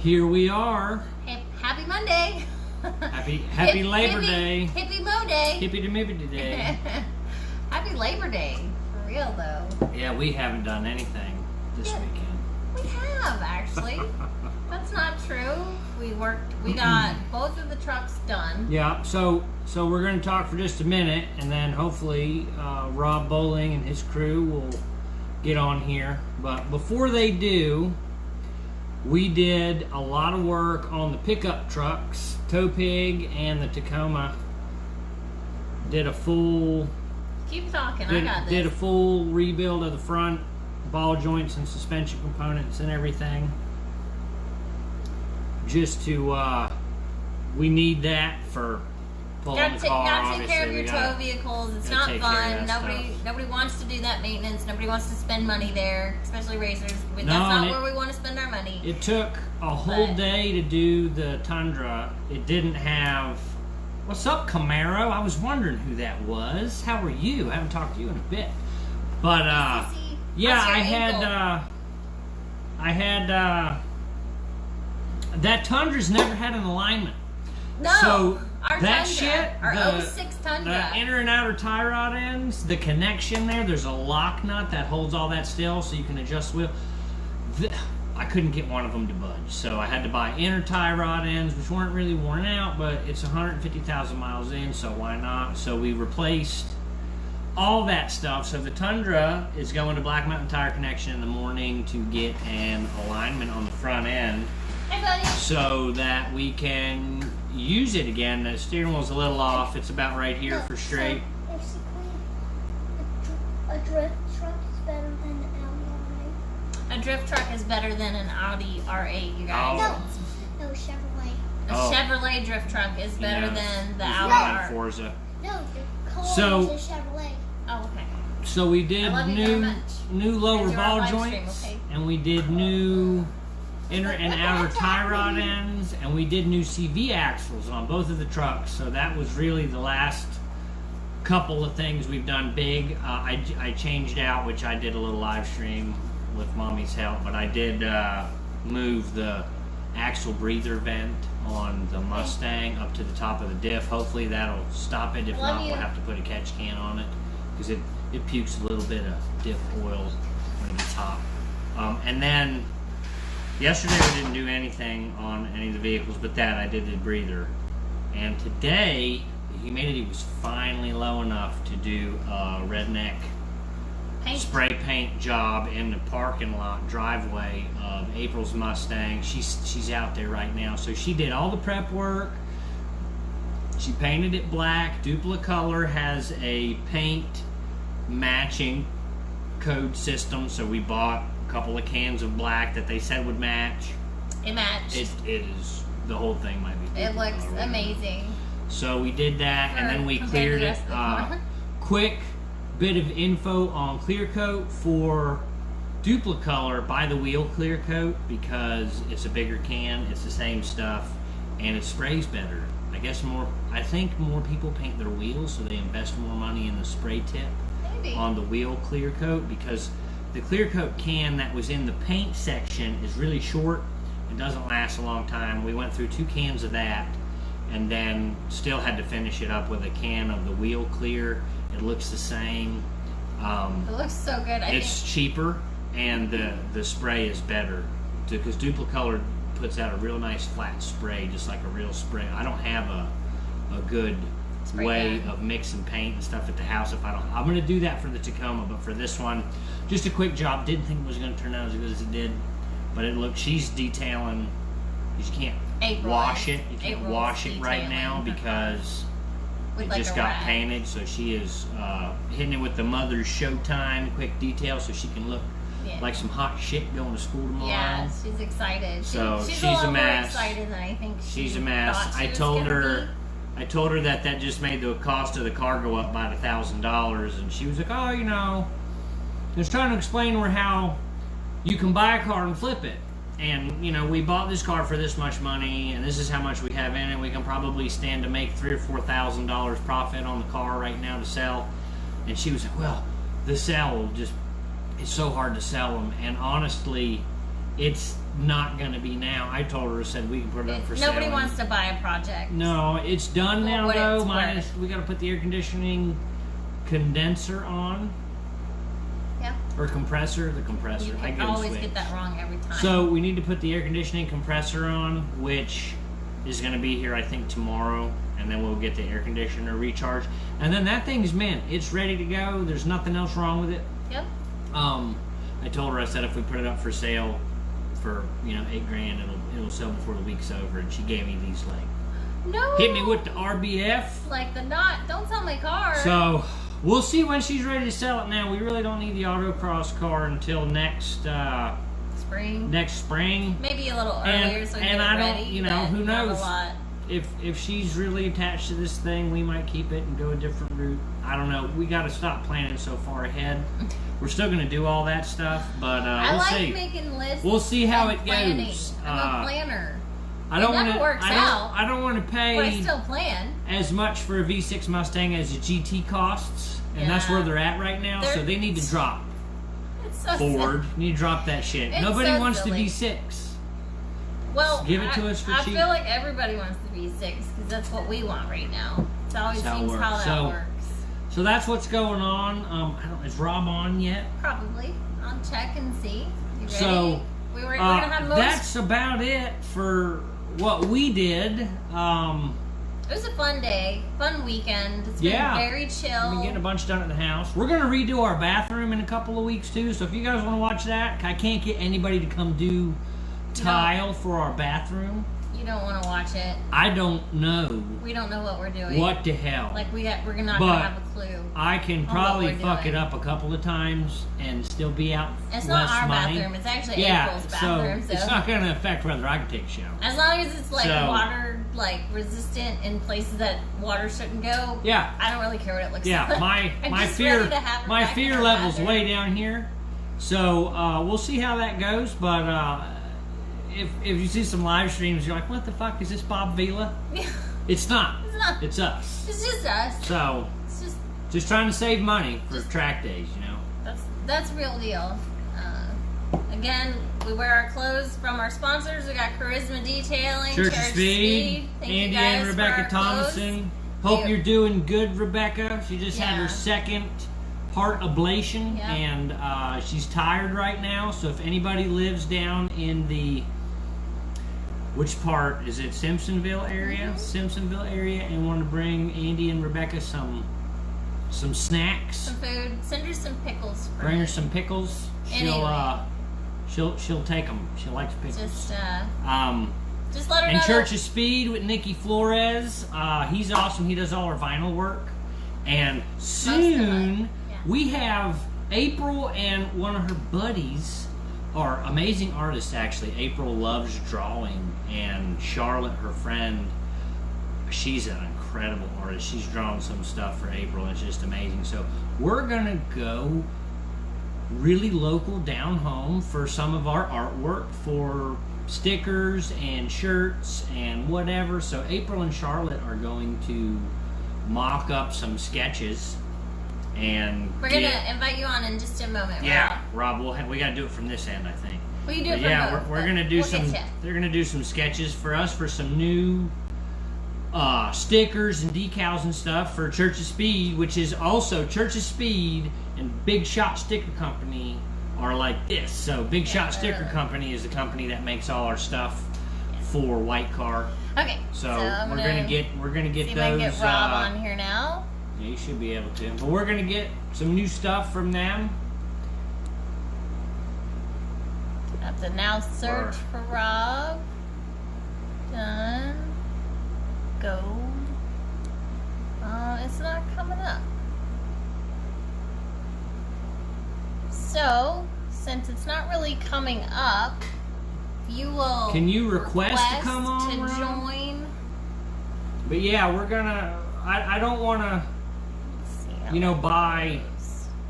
Here we are. Happy Monday. Happy Labor Day. Hippie Mo Day. Hippie to Mippity Day. Happy Labor Day. For real though. Yeah, we haven't done anything this weekend. We have actually. That's not true. We got both of the trucks done. Yeah, so we're going to talk for just a minute, and then hopefully Rob Bowling and his crew will get on here. But before they do, we did a lot of work on the pickup trucks, Tow Pig and the Tacoma. Did a full... Keep talking, I got this. Did a full rebuild of the front ball joints and suspension components and everything. Just to, we need that for pulling the car. Gotta take care of your tow vehicles. It's not fun. Nobody wants to do that maintenance. Nobody wants to spend money there, especially racers. That's not where we want to spend our money. It took a whole day to do the Tundra. It didn't have... What's up, Camaro? I was wondering who that was. How are you? I haven't talked to you in a bit. But, yeah, I had that Tundra's never had an alignment. No, so our that Tundra, shit, our 06 Tundra. The inner and outer tie rod ends, the connection there's a lock nut that holds all that still so you can adjust the wheel. I couldn't get one of them to budge, so I had to buy inner tie rod ends, which weren't really worn out, but it's 150,000 miles in, so why not? So we replaced all that stuff. So the Tundra is going to Black Mountain Tire Connection in the morning to get an alignment on the front end. Hey, buddy. So that we can use it again. The steering wheel's a little off. It's about right here for straight. So basically, a drift truck is better than an Audi R8. A drift truck is better than an Audi R8, you guys. No, Chevrolet. A Chevrolet drift truck is better than the Audi R8. Forza. No, the color is a Chevrolet. Oh, okay. So we did new lower ball joints, and we did new inner and outer tie rod ends, and we did new CV axles on both of the trucks. So that was really the last couple of things we've done big. I changed out, which I did a little live stream with Mommy's help, but I did move the axle breather vent on the Mustang up to the top of the diff. Hopefully that'll stop it. If not, we'll have to put a catch can on it because it pukes a little bit of diff oil on the top. And then yesterday we didn't do anything on any of the vehicles, but that I did the breather. And today the humidity was finally low enough to do a redneck spray paint job in the parking lot driveway of April's Mustang. She's out there right now. So she did all the prep work. She painted it black. Duplicolor has a paint matching code system, so we bought a couple of cans of black that they said would match. It matched. It is. The whole thing might be. It looks amazing. So we did that, and then we cleared it. Quick bit of info on clear coat for Duplicolor. Buy the wheel clear coat because it's a bigger can. It's the same stuff, and it sprays better. I think more people paint their wheels, so they invest more money in the spray tip on the wheel clear coat, because the clear coat can that was in the paint section is really short. It doesn't last a long time. We went through 2 cans of that, and then still had to finish it up with a can of the wheel clear. It looks the same. It looks so good. It's cheaper, and the spray is better because Duplicolor puts out a real nice flat spray, just like a real spray. I don't have a good way of mixing paint and stuff at the house. I'm going to do that for the Tacoma, but for this one, just a quick job. Didn't think it was going to turn out as good as it did, but she's detailing. You can't wash it. You can't wash it right now because it just got painted. So she is hitting it with the Mother's Showtime quick detail, so she can look like some hot shit going to school tomorrow. Yeah, she's excited. So she's a lot mess. more excited than I think she's a mess. I told her that just made the cost of the car go up by $1,000, and she was like, "Oh, I was trying to explain to her how you can buy a car and flip it, and we bought this car for this much money, and this is how much we have in it. We can probably stand to make $3,000 or $4,000 profit on the car right now to sell." And she was like, "Well, the sell will just—it's so hard to sell them." And honestly, it's not going to be now. I told her, I said we can put it up for sale. Nobody wants to buy a project. No, it's done now though. Minus we got to put the air conditioning condenser on. Yeah. Or compressor, the compressor. I always get that wrong every time. So we need to put the air conditioning compressor on, which is going to be here I think tomorrow, and then we'll get the air conditioner recharged. And then that thing's mint. It's ready to go. There's nothing else wrong with it. Yep. I told her, I said if we put it up for sale for, you know, $8,000, it'll sell before the week's over. And she gave me these hit me with the RBF. Like don't sell my car. So we'll see when she's ready to sell it. Now we really don't need the autocross car until next spring. Next spring. Maybe a little earlier, so and I don't, you know, who knows? A lot. If she's really attached to this thing, we might keep it and go a different route. I don't know. We got to stop planning so far ahead. We're still going to do all that stuff, but I we'll see. making lists. We'll see how it planning. goes. I'm a planner. I don't want to pay. But I still plan as much for a V6 Mustang as a GT costs, and that's where they're at right now. So they need to drop. It's so Ford, you need to drop that shit. It's Nobody so wants silly. the V6. Well, give it to us for cheap. I feel like everybody wants the V6 because that's what we want right now. It always seems how that works. So that's what's going on. I don't. Is Rob on yet? Probably. I'll check and see. You ready? So we're gonna have most. That's about it for what we did. It was a fun day, fun weekend. It's been very chill. We've been getting a bunch done at the house. We're gonna redo our bathroom in a couple of weeks too. So if you guys want to watch that, I can't get anybody to come do tile for our bathroom. You don't want to watch it. I don't know. We don't know what we're doing. What the hell? Like we're not gonna have a clue. I can probably fuck it up a couple of times and still be out. It's less not our money. bathroom. It's actually April's bathroom. So it's not gonna affect whether I can take a shower. As long as it's water resistant in places that water shouldn't go. Yeah. I don't really care what it looks like. Yeah. My fear level's way down here. So we'll see how that goes, but. If you see some live streams, you're like, what the fuck, is this Bob Vila? It's not. It's not. It's us. It's just us. So, it's just trying to save money for track days, you know? That's real deal. Again, we wear our clothes from our sponsors. We got Charisma Detailing, Church of Speed, Andy and Rebecca Thomason. Hope you're doing good, Rebecca. She just had her second heart ablation, and she's tired right now. So if anybody lives down in the which part is it? Simpsonville area, Simpsonville area, and want to bring Andy and Rebecca some snacks, some food. Send her some pickles. Bring her some pickles. She'll take them. She likes pickles. Just let her know. And Church of Speed with Nikki Flores. He's awesome. He does all our vinyl work. And soon we have April and one of her buddies are amazing artists, actually. April loves drawing, and Charlotte, her friend, she's an incredible artist. She's drawn some stuff for April, and it's just amazing. So we're gonna go really local down home for some of our artwork for stickers and shirts and whatever. So April and Charlotte are going to mock up some sketches. And we're gonna invite you on in just a moment. Rob, we gotta do it from this end, I think. We can do it from both, we're gonna do some. They're gonna do some sketches for us for some new stickers and decals and stuff for Church of Speed, which is also Church of Speed and Big Shot Sticker Company are like this. So Big Shot Sticker Company is the company that makes all our stuff for White Car. Okay. So we're gonna get see those. If I can get Rob on here now. Yeah, you should be able to. But we're going to get some new stuff from them. Have to now search for Rob. Done. Gold. It's not coming up. So, since it's not really coming up, you will. Can you request to come on? To join. But yeah, we're going to. I don't want to. You know, buy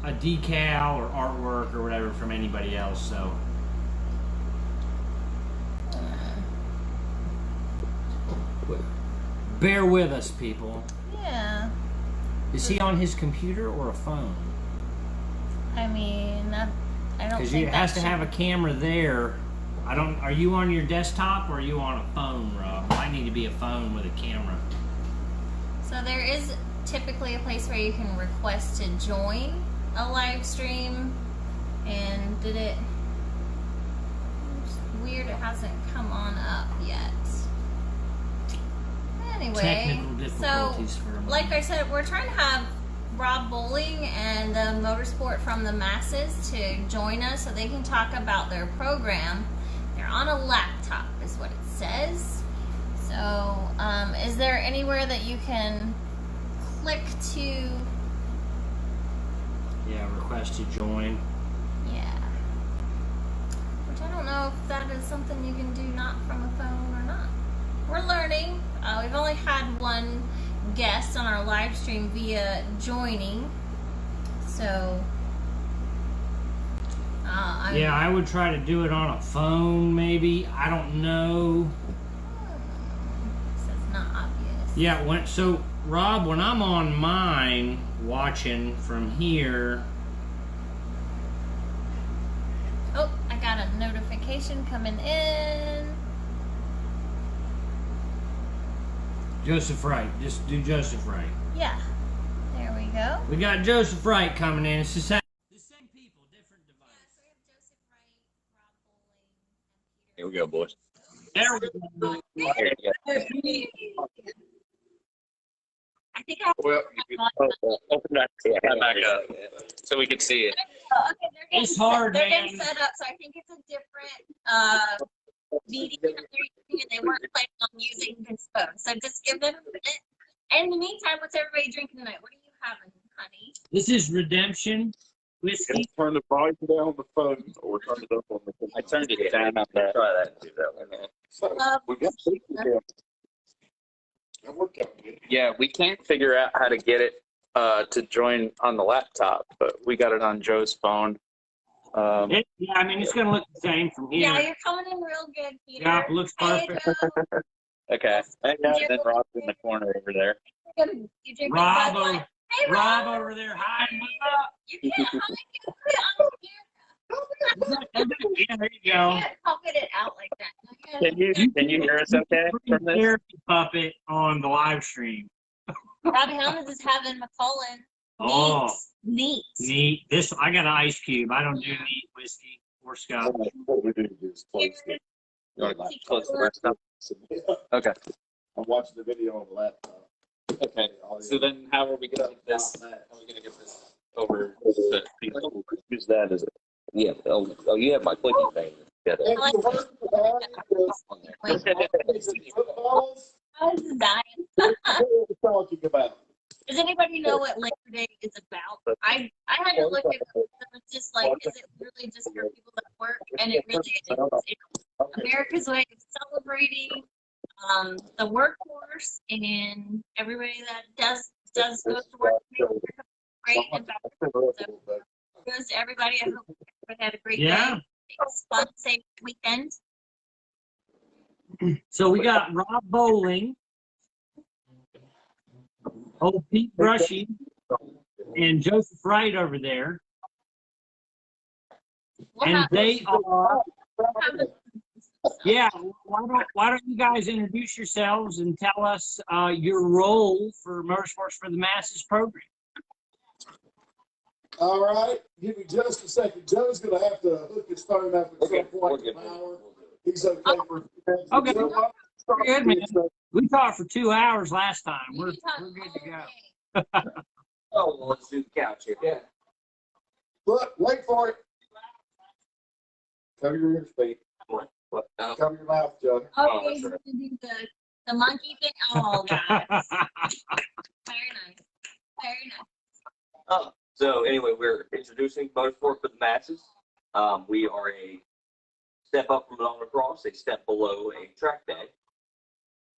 a decal or artwork or whatever from anybody else, so. Bear with us, people. Yeah. Is he on his computer or a phone? I mean, I don't think because it has to have a camera there. Are you on your desktop or are you on a phone, Rob? I need to be a phone with a camera. So there is typically a place where you can request to join a live stream, and it's weird it hasn't come on up yet. Anyway, Technical difficulties so for a moment. like I said, we're trying to have Rob Bowling and the Motorsport from the Masses to join us so they can talk about their program. They're on a laptop is what it says. So is there anywhere that you can click to? Yeah, request to join. Yeah. Which I don't know if that is something you can do not from a phone or not. We're learning. We've only had one guest on our live stream via joining. So, yeah, I would try to do it on a phone maybe. I don't know. This is not obvious. Yeah, so Rob, when I'm on mine watching from here. Oh, I got a notification coming in. Joseph Wright. Just do Joseph Wright. Yeah. There we go. We got Joseph Wright coming in. It's the same people, different device. Yeah, so we have Joseph Wright, Rob Bowling, and Peter. Here we go, boys. There we go. Here you go. I think I Well, open that back up so we can see it. okay, It's hard, they're man. getting set up, so I think it's a different meeting that they're using, and they weren't planning on using this phone. So just give them a minute. And in the meantime, what's everybody drinking tonight? What are you having, honey? This is Redemption whiskey. Turn the volume down on the phone or turn it up on the I turned it down. Try that and do that one. So we got safety cam. That worked out good. Yeah, we can't figure out how to get it to join on the laptop, but we got it on Joe's phone. Yeah, I mean, it's going to look the same from here. Yeah, you're coming in real good, Peter. Yeah, it looks perfect. Okay. And then Rob's in the corner over there. You drink Rob, Bud Light? Hey, Rob over there hiding. What's up? You can't hide it. Put it on Yeah, there you You go. can't puppet it out like that. Can you hear us okay from this? Therapy puppet on the live stream. Robbie Helmets is having McCullen. Oh, Neat. neat. This I got an ice cube. I don't do neat whiskey or scotch. What we do is close it. You want to close the laptop? Okay. I'm watching the video on the laptop. Okay. So then how are we going to get this? How are we going to get this over to people? Use that as a, yeah. Oh, you have my clicking thing. Yeah, If you work with footballs, I was dying. what are we talking about? Does anybody know what Labor Day is about? I had to look at it. It's just like, is it really just for people that work? And it really is. It's America's way of celebrating the workforce and everybody that does go to work. Great and better. So goes to everybody. I hope everybody had a great Yeah. day. It's fun, safe weekend. So we got Rob Bowling, old Pete Brushy, and Joseph Wright over there. And they are, yeah, why don't you guys introduce yourselves and tell us your role for Motorsports for the Masses program? All right, give me just a second. Joe's going to have to hook his phone up at some point in an hour. He's okay for Okay. Joe, We're good, man. We talked for 2 hours last time. We're good to go. Oh, well, let's do the couch here. Yeah. Look, wait for it. Cover your ears, Pete. Cover your mouth, Joe. Okay, you can do the monkey thing. Oh, God. Very nice. Very nice. So anyway, we're introducing Motorsport for the Masses. We are a step up from autocross, a step below a track day.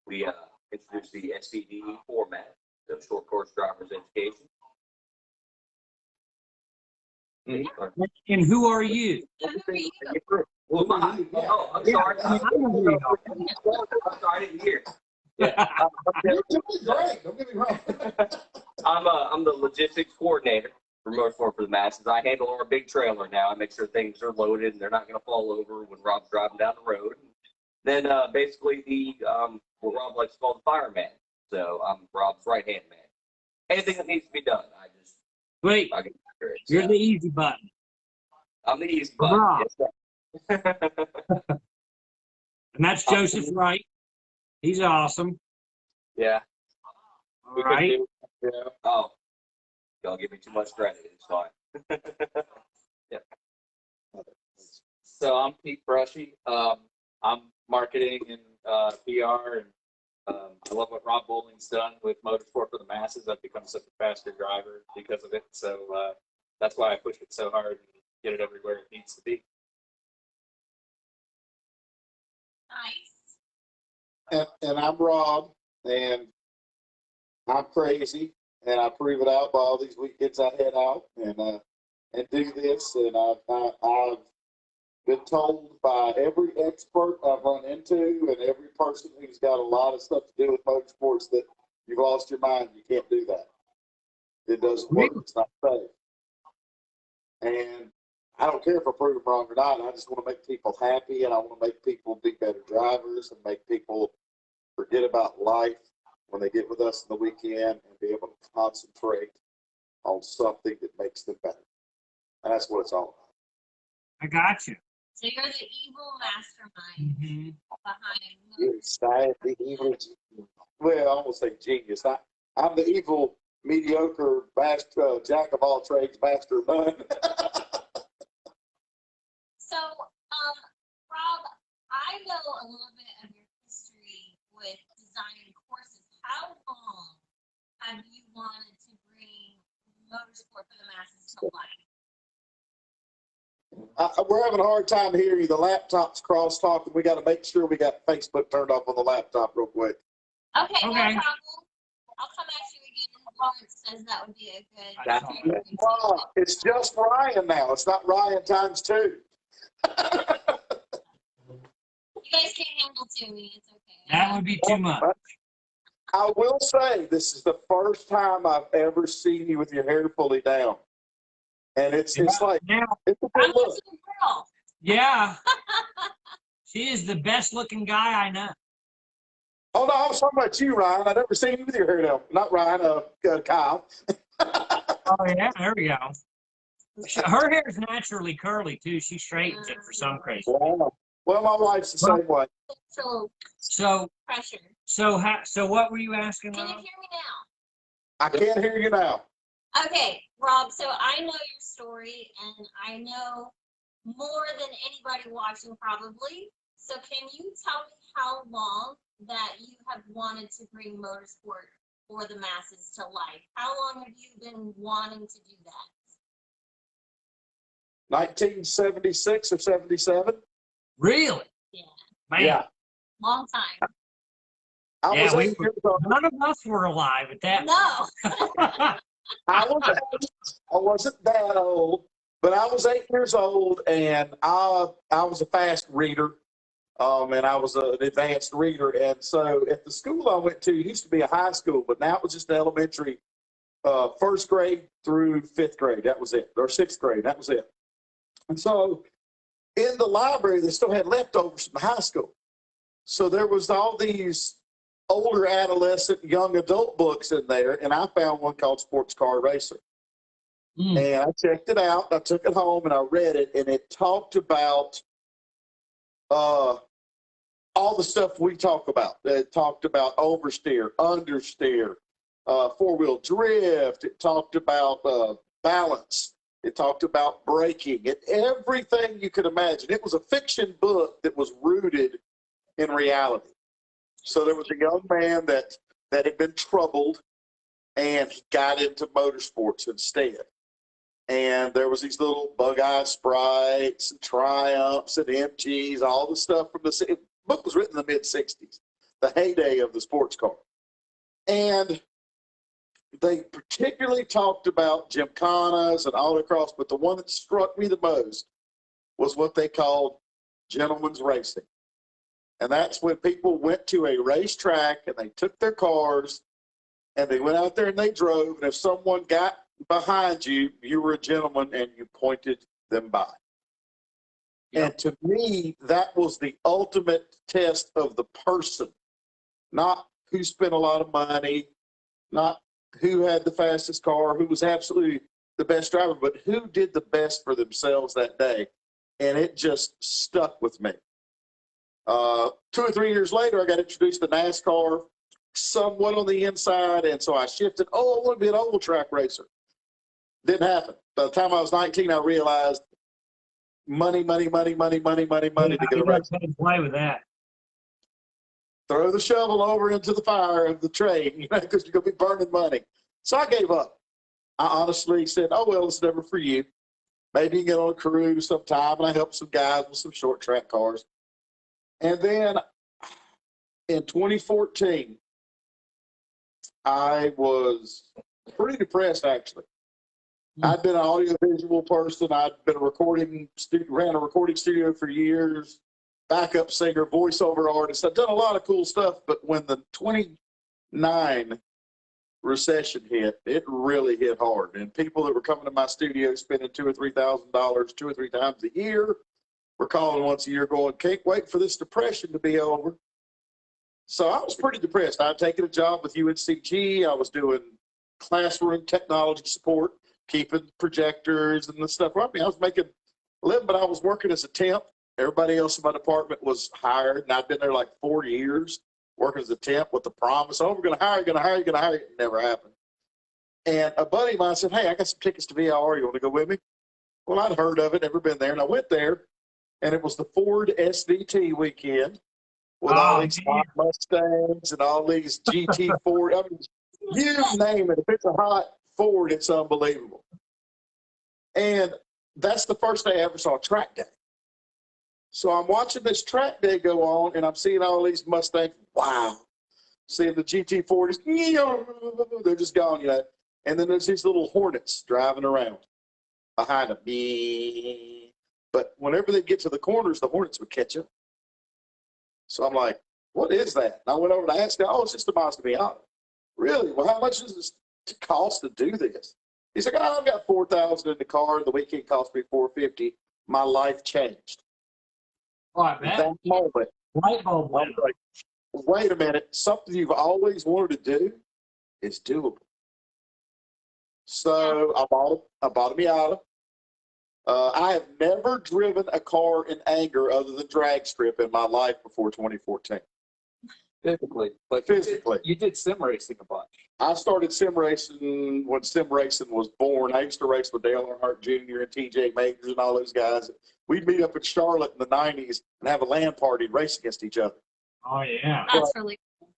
We introduce the SCD format, the short course driver's education. And who are you? Who am I? Oh, I'm sorry. I'm sorry, I didn't hear. Yeah. You're doing great. Don't get me wrong. I'm the logistics coordinator. for Motorsport for the Masses. I handle our big trailer now. I make sure things are loaded and they're not going to fall over when Rob's driving down the road. Then basically what Rob likes to call the fireman. So I'm Rob's right-hand man. Anything that needs to be done, I get after it. You're the easy button. I'm the easy button. Rob. Yes, And that's Joseph Wright. He's awesome. yeah. All right. Yeah. Oh, y'all give me too much credit. It's fine. Yeah. So I'm Pete Brushy. I'm marketing and PR, and I love what Rob Bowling's done with Motorsport for the Masses. I've become such a faster driver because of it. So that's why I push it so hard and get it everywhere it needs to be. Nice. And I'm Rob, and I'm crazy, and I prove it out by all these weekends I head out and do this. And I've been told by every expert I've run into and every person who's got a lot of stuff to do with motorsports that you've lost your mind. You can't do that. It doesn't work. It's not safe. And I don't care if I prove them wrong or not. I just want to make people happy, and I want to make people be better drivers and make people forget about life when they get with us on the weekend and be able to concentrate on something that makes them better. And that's what it's all about. I got you. So you're the evil mastermind behind. You're excited, the evil genius. Well, I won't say genius. I'm the evil, mediocre, jack of all trades, master of none. So, Rob, I know a little bit of your history with designing courses. How long have you wanted to bring Motorsport for the Masses to life? We're having a hard time hearing you. The laptop's cross-talking. We got to make sure we got Facebook turned off on the laptop real quick. Okay, no problem. I'll come at you again. Lawrence says that would be a good. It's just Ryan now. It's not Ryan times 2. You guys can't handle 2 me. It's okay. That would be too much. I will say this is the first time I've ever seen you with your hair fully down. And it's like, it's a good look. Girl. Yeah. She is the best looking guy I know. Oh, no, I was talking about you, Ryan. I've never seen you with your hair down. Not Ryan, Kyle. Oh, yeah, there we go. Her hair is naturally curly, too. She straightens it for some crazy. Wow. Well, my wife's the same way. So pressure. So what were you asking, Can Rob? you hear me now? I can't hear you now. Okay, Rob, so I know your story, and I know more than anybody watching probably. So can you tell me how long that you have wanted to bring Motorsport for the Masses to life? How long have you been wanting to do that? 1976 or 77? Really? Yeah. Man. Yeah. Long time. None of us were alive at that No. I wasn't that old, but I was 8 years old, and I was a fast reader, and I was an advanced reader. And so at the school I went to, it used to be a high school, but now it was just elementary, 1st grade through 5th grade. That was it, or 6th grade. That was it. And so in the library, they still had leftovers from high school. So there was all these older adolescent, young adult books in there, and I found one called Sports Car Racer. And I checked it out, I took it home, and I read it, and it talked about all the stuff we talk about. It talked about oversteer, understeer, 4-wheel drift. It talked about balance. It talked about braking, everything you could imagine. It was a fiction book that was rooted in reality. So there was a young man that had been troubled, and he got into motorsports instead. And there was these little bug-eye Sprites and Triumphs and MGs, all the stuff from the book was written in the mid-'60s, the heyday of the sports car. And they particularly talked about gymkhanas and autocross, but the one that struck me the most was what they called gentleman's racing. And that's when people went to a racetrack and they took their cars and they went out there and they drove. And if someone got behind you, you were a gentleman and you pointed them by. Yep. And to me, that was the ultimate test of the person, not who spent a lot of money, not who had the fastest car, who was absolutely the best driver, but who did the best for themselves that day. And it just stuck with me. 2 or 3 years later, I got introduced to NASCAR, somewhat on the inside, and so I shifted. Oh, I want to be an oval track racer. Didn't happen. By the time I was 19, I realized money to get a race. Play with that. Throw the shovel over into the fire of the trade, because you're going to be burning money. So I gave up. I honestly said, oh, well, it's never for you. Maybe you can get on a cruise sometime, and I helped some guys with some short track cars. And then in 2014, I was pretty depressed, actually. I'd been an audiovisual person. I'd been ran a recording studio for years, backup singer, voiceover artist. I've done a lot of cool stuff, but when the 29 recession hit, it really hit hard. And people that were coming to my studio spending $2,000 or $3,000 2 or 3 times a year were calling once a year going, can't wait for this depression to be over. So I was pretty depressed. I'd taken a job with UNCG. I was doing classroom technology support, keeping projectors and the stuff. I mean, I was making a living, but I was working as a temp. Everybody else in my department was hired, and I'd been there like 4 years working as a temp with the promise, oh, we're going to hire you. It never happened. And a buddy of mine said, hey, I got some tickets to VIR. You want to go with me? Well, I'd heard of it, never been there. And I went there, and it was the Ford SVT weekend with all these hot Mustangs and all these GT Ford. I mean, you name it. If it's a hot Ford, it's unbelievable. And that's the first day I ever saw track day. So I'm watching this track day go on, and I'm seeing all these Mustangs. Wow. Seeing the GT40s. They're just gone, And then there's these little Hornets driving around behind them. But whenever they get to the corners, the Hornets would catch up. So I'm like, what is that? And I went over to ask him, oh, it's just a Mazda Miata. Really? Well, how much does this cost to do this? He's like, oh, I've got $4,000 in the car. The weekend cost me $450. My life changed. Oh, I bet. That moment, Light bulb went like, wait a minute. Something you've always wanted to do is doable. So I bought a Miata. I have never driven a car in anger other than drag strip in my life before 2014. Physically. You did sim racing a bunch. I started sim racing when sim racing was born. I used to race with Dale Earnhardt Jr. and TJ Majors and all those guys. We'd meet up in Charlotte in the 90s and have a LAN party and race against each other. Oh, yeah. That's really cool.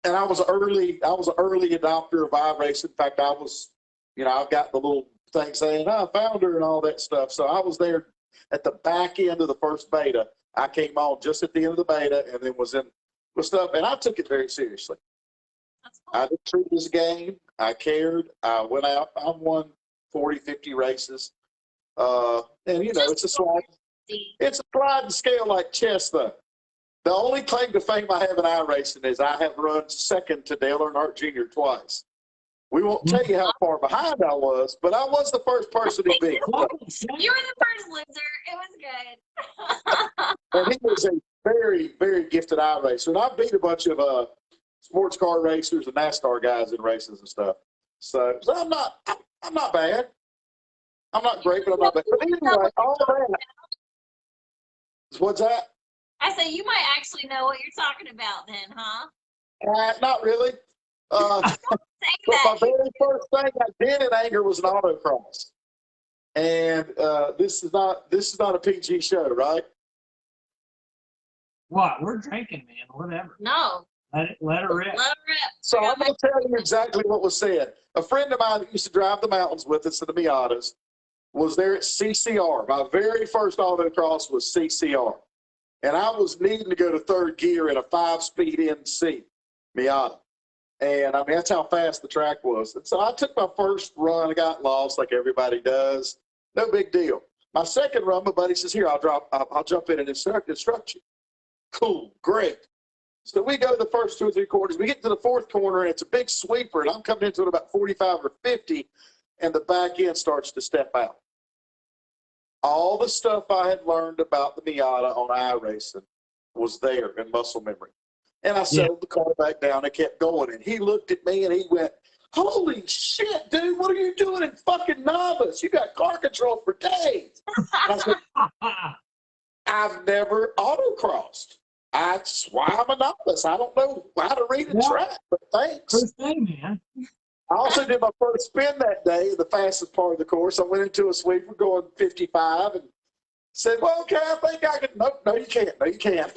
And I was an early adopter of iRacing. In fact, I was, I've got the little thing saying, founder and all that stuff. So I was there at the back end of the first beta. I came on just at the end of the beta and then was in with stuff. And I took it very seriously. That's cool. I didn't treat it as a game. I cared. I went out. I won 40, 50 races. And, it's a slide. It's a sliding scale like chess, though. The only claim to fame I have in iRacing is I have run second to Dale Earnhardt Jr. twice. We won't tell you how far behind I was, but I was the first person he beat. You were the first loser. It was good. And he was a very, very gifted iRacer. And I beat a bunch of sports car racers and NASCAR guys in races and stuff. So I'm not bad. I'm not great, but I'm not bad. But anyway, all that. What's that? I say you might actually know what you're talking about then, huh? Not really. But my very first thing I did in anger was an autocross. And this is not a PG show, right? What? We're drinking, man. Whatever. No. Let it rip. Let it rip. So I'm going to tell you exactly what was said. A friend of mine that used to drive the mountains with us in the Miatas was there at CCR. My very first autocross was CCR. And I was needing to go to third gear in a 5-speed NC Miata. And, that's how fast the track was. And so I took my first run. I got lost like everybody does. No big deal. My second run, my buddy says, here, I'll jump in and instruct you. Cool, great. So we go the first 2 or 3 quarters. We get to the 4th corner, and it's a big sweeper, and I'm coming into it about 45 or 50. and the back end starts to step out. All the stuff I had learned about the Miata on iRacing was there in muscle memory. And I settled the car back down and kept going. And he looked at me and he went, "Holy shit, dude, what are you doing in fucking novice? You got car control for days." And I said, "I've never autocrossed. That's why I'm a novice. I don't know how to read a track, but thanks." First day, man. I also did my first spin that day, the fastest part of the course. I went into a sweeper going 55 and said, "Well, okay, I think I can." "Nope, no, you can't. No, you can't."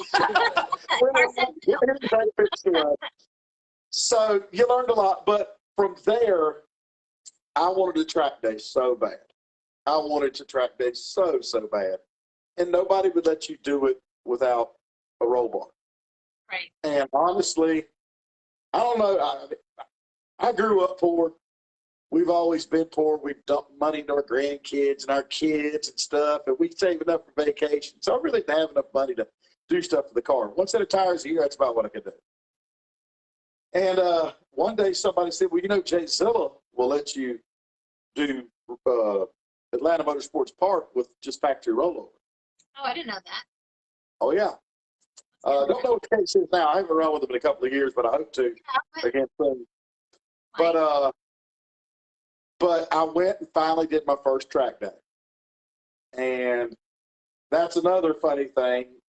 So you learned a lot. But from there, I wanted to track day so bad. I wanted to track day so bad. And nobody would let you do it without a roll bar. Right. And honestly, I don't know. I grew up poor. We've always been poor. We've dumped money into our grandkids and our kids and stuff, and we save enough for vacation. So I really didn't have enough money to do stuff for the car. One set of tires a year, that's about what I could do. And one day somebody said, "Well, you know, Jay Zilla will let you do Atlanta Motorsports Park with just factory rollover." Oh, I didn't know that. Oh, yeah. Don't know what the case is now. I haven't run with them in a couple of years, but I hope to again soon. But I went and finally did my first track day. And that's another funny thing.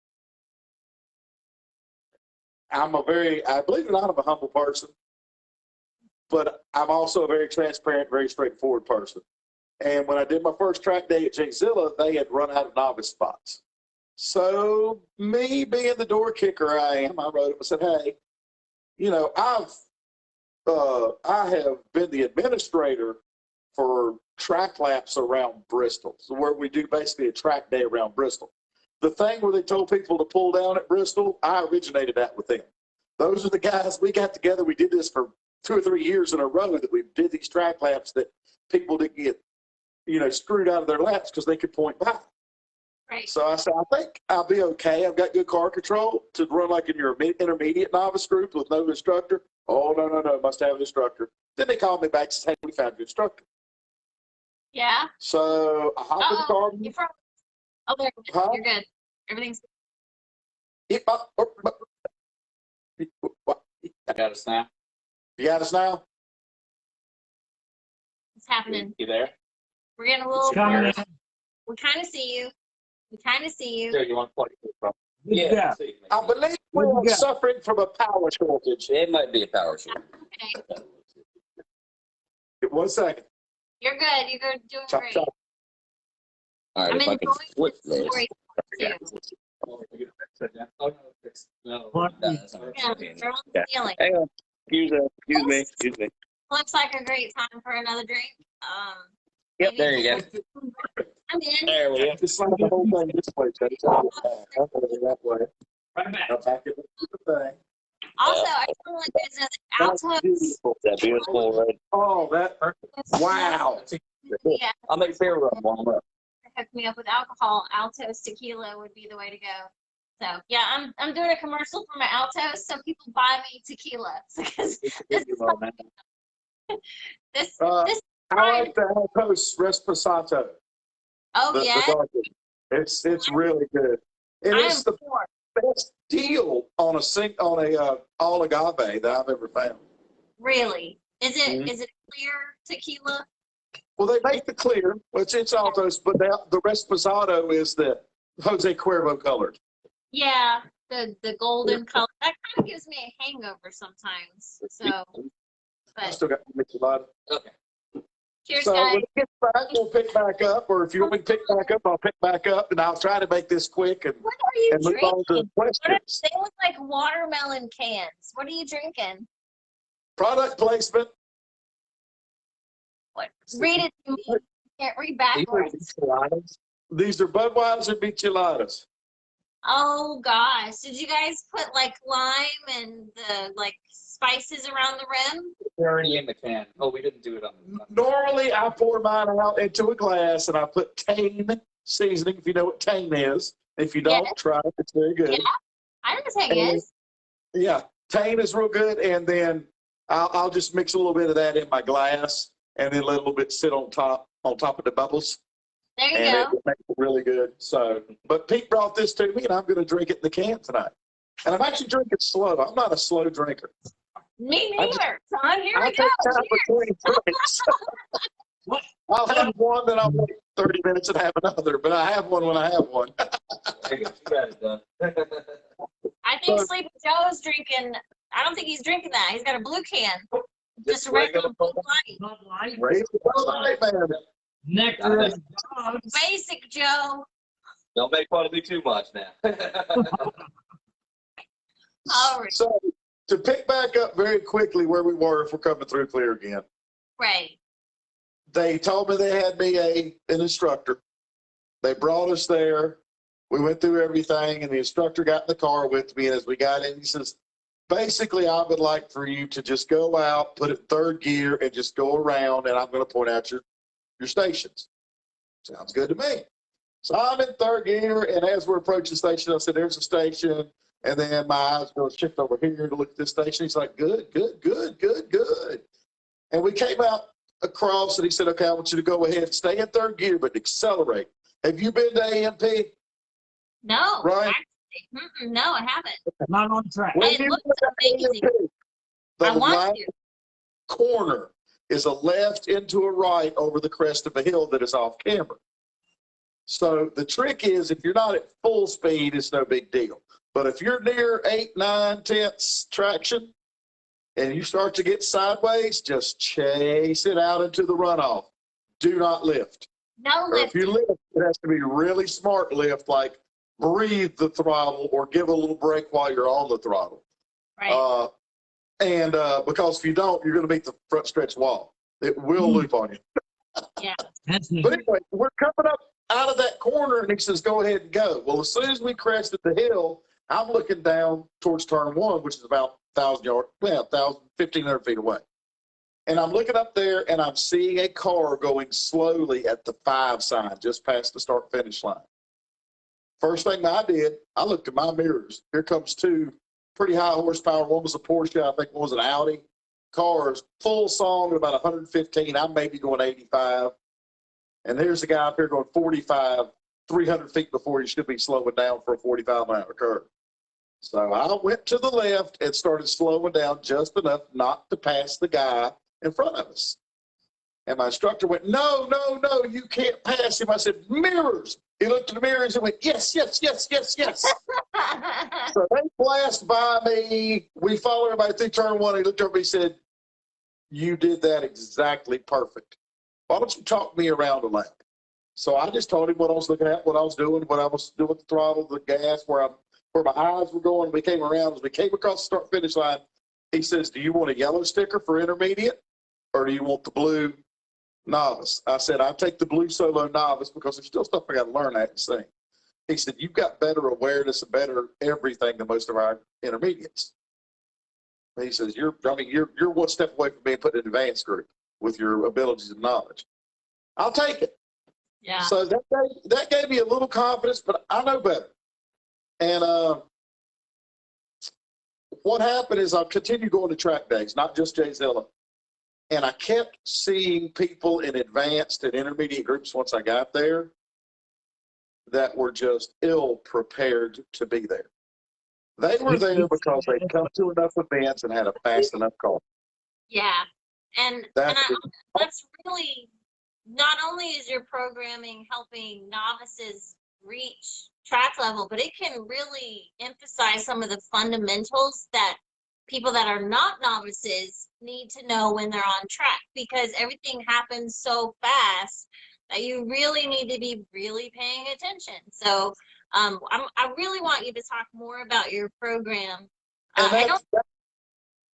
I believe it or not, I'm a humble person, but I'm also a very transparent, very straightforward person. And when I did my first track day at Jay Zilla, they had run out of novice spots. So me being the door kicker I am, I wrote him and said, "Hey, you know, I have been the administrator for track laps around Bristol, so where we do basically a track day around Bristol. The thing where they told people to pull down at Bristol, I originated that with them. Those are the guys we got together. We did this for 2 or 3 years in a row that we did these track laps that people didn't get, screwed out of their laps because they could point by." Right. So I said, "I think I'll be okay. I've got good car control to run like in your intermediate novice group with no instructor." "Oh, no, must have an instructor." Then they called me back and said, "Hey, we found your instructor." Yeah. So I hopped in the car. You're from. Oh, there. Huh? You're good. Everything's. You Got us now? got us now? It's happening. You there? We're getting a little. Coming in. We kind of see you. There, you want to plug it from? Yeah. I believe we are suffering from a power shortage. It might be a power shortage. Okay. 1 second. You're good. You're doing Chop, great. chop. All right, I'm if I can enjoying flip the this. story too. Oh, no, it's no. What? No, that's not Yeah, okay. they're on Yeah. the ceiling. Hang on. Excuse me. Looks like a great time for another drink. Yep, there you go. I'm in. There we go. Just slide the whole thing this way, Jay. That way. Right back. Now back it to the thing. Also, I feel like there's an That's Altos. beautiful. That beautiful, right? Oh, wow. Yeah, I'll make fair run warm up. hook me up with alcohol. Altos tequila would be the way to go. So yeah, I'm doing a commercial for my Altos, so people buy me tequila. Because this I like the Altos Resposado. oh yeah, It's really good. It I am is the for. best deal on a all agave that I've ever found. Really? Is it Mhm. is it clear tequila? Well, they make the clear, which it's Altos, but the Resposado is the Jose Cuervo colored. Yeah, the golden color. That kind of gives me a hangover sometimes. So, I but still got to mix a lot. Okay. cheers, So guys. when it gets back, we'll pick back up, or if you want me to pick back up, I'll pick back up, and I'll try to make this quick and What are you move on to drinking? What are, questions. they look like watermelon cans. What are you drinking? Product placement. What? Read it to me. You can't read backwards. These are Budweiser Micheladas. Oh gosh, did you guys put like lime and the like spices around the rim? They're already in the can. Oh, we didn't do it on the. Normally, I pour mine out into a glass and I put Tane seasoning, if you know what Tane is. If you don't, try it. It's very good. Yeah, I know what Tang is. Yeah, Tane is real good. And then I'll just mix a little bit of that in my glass and then let a little bit sit on top of the bubbles. There you And go. it makes it really good. So, but Pete brought this to me, and I'm going to drink it in the can tonight. And I'm actually drinking slow. I'm not a slow drinker. Me neither. Son, here I we take go. time between drinks. What? I'll have one, then I'll wait 30 minutes and have another. But I have one when I have one. There you go. You got it done. I think Sleepy Joe's drinking. I don't think he's drinking that. He's got a blue can. Just a regular Bud Light. Bud Light. Raise the Bud Light, man. Nectar of the gods. Basic Joe. Don't make fun of me too much now. All right. So to pick back up very quickly where we were, if we're coming through clear again, Right. they told me they had me an instructor. They brought us there. We went through everything, and the instructor got in the car with me. And as we got in, he says, basically, I would like for you to just go out, put it in third gear, and just go around, and I'm going to point out your stations. Sounds good to me. So I'm in third gear, and as we're approaching the station, I said, there's a station. And then my eyes go shift over here to look at this station. He's like, good, good, good, good, good. And we came out across, and he said, okay, I want you to go ahead, stay in third gear, but accelerate. Have you been to AMP? No. Right. Actually, no, I haven't. Not on track. When It you looks go to amazing. AMP, the I want last to. corner is a left into a right over the crest of a hill that is off camera. So the trick is, if you're not at full speed, it's no big deal. But if you're near 8, 9 tenths traction and you start to get sideways, just chase it out into the runoff. Do not lift. No Or if lifting. you lift, it has to be really smart lift, like breathe the throttle or give a little break while you're on the throttle. Right. Because if you don't, you're going to meet the front stretch wall. It will loop on you. Yeah. That's it. But anyway, we're coming up out of that corner, and he says, go ahead and go. Well, as soon as we crested the hill, I'm looking down towards turn one, which is about 1,500 feet away. And I'm looking up there, and I'm seeing a car going slowly at the 5 sign, just past the start-finish line. First thing I did, I looked at my mirrors. Here comes 2 pretty high horsepower. One was a Porsche, I think one was an Audi. Cars, full song at about 115. I'm maybe going 85. And there's a guy up here going 45, 300 feet before he should be slowing down for a 45-mile curve. So I went to the left and started slowing down just enough not to pass the guy in front of us. And my instructor went, no, no, no, you can't pass him. I said, mirrors. He looked at the mirrors and went, yes, yes, yes, yes, yes. So they blast by me. We followed everybody through turn one. He looked over and he said, you did that exactly perfect. Why don't you talk me around a lap? So I just told him what I was looking at, what I was doing with the throttle, the gas, where my eyes were going. We came around. As we came across the start-finish line, he says, do you want a yellow sticker for intermediate, or do you want the blue novice? I said, I take the blue solo novice because there's still stuff I got to learn at and sing. He said, you've got better awareness and better everything than most of our intermediates. He says, you're one step away from being put in an advanced group with your abilities and knowledge. I'll take it. Yeah. So that gave me a little confidence, but I know better. And what happened is I continued going to track days, not just Jay Zilla. And I kept seeing people in advanced and intermediate groups once I got there that were just ill prepared to be there. They were there because they'd come to enough events and had a fast enough car. Yeah. And that's really, not only is your programming helping novices reach track level, but it can really emphasize some of the fundamentals that people that are not novices need to know when they're on track, because everything happens so fast that you really need to be really paying attention. So I really want you to talk more about your program. And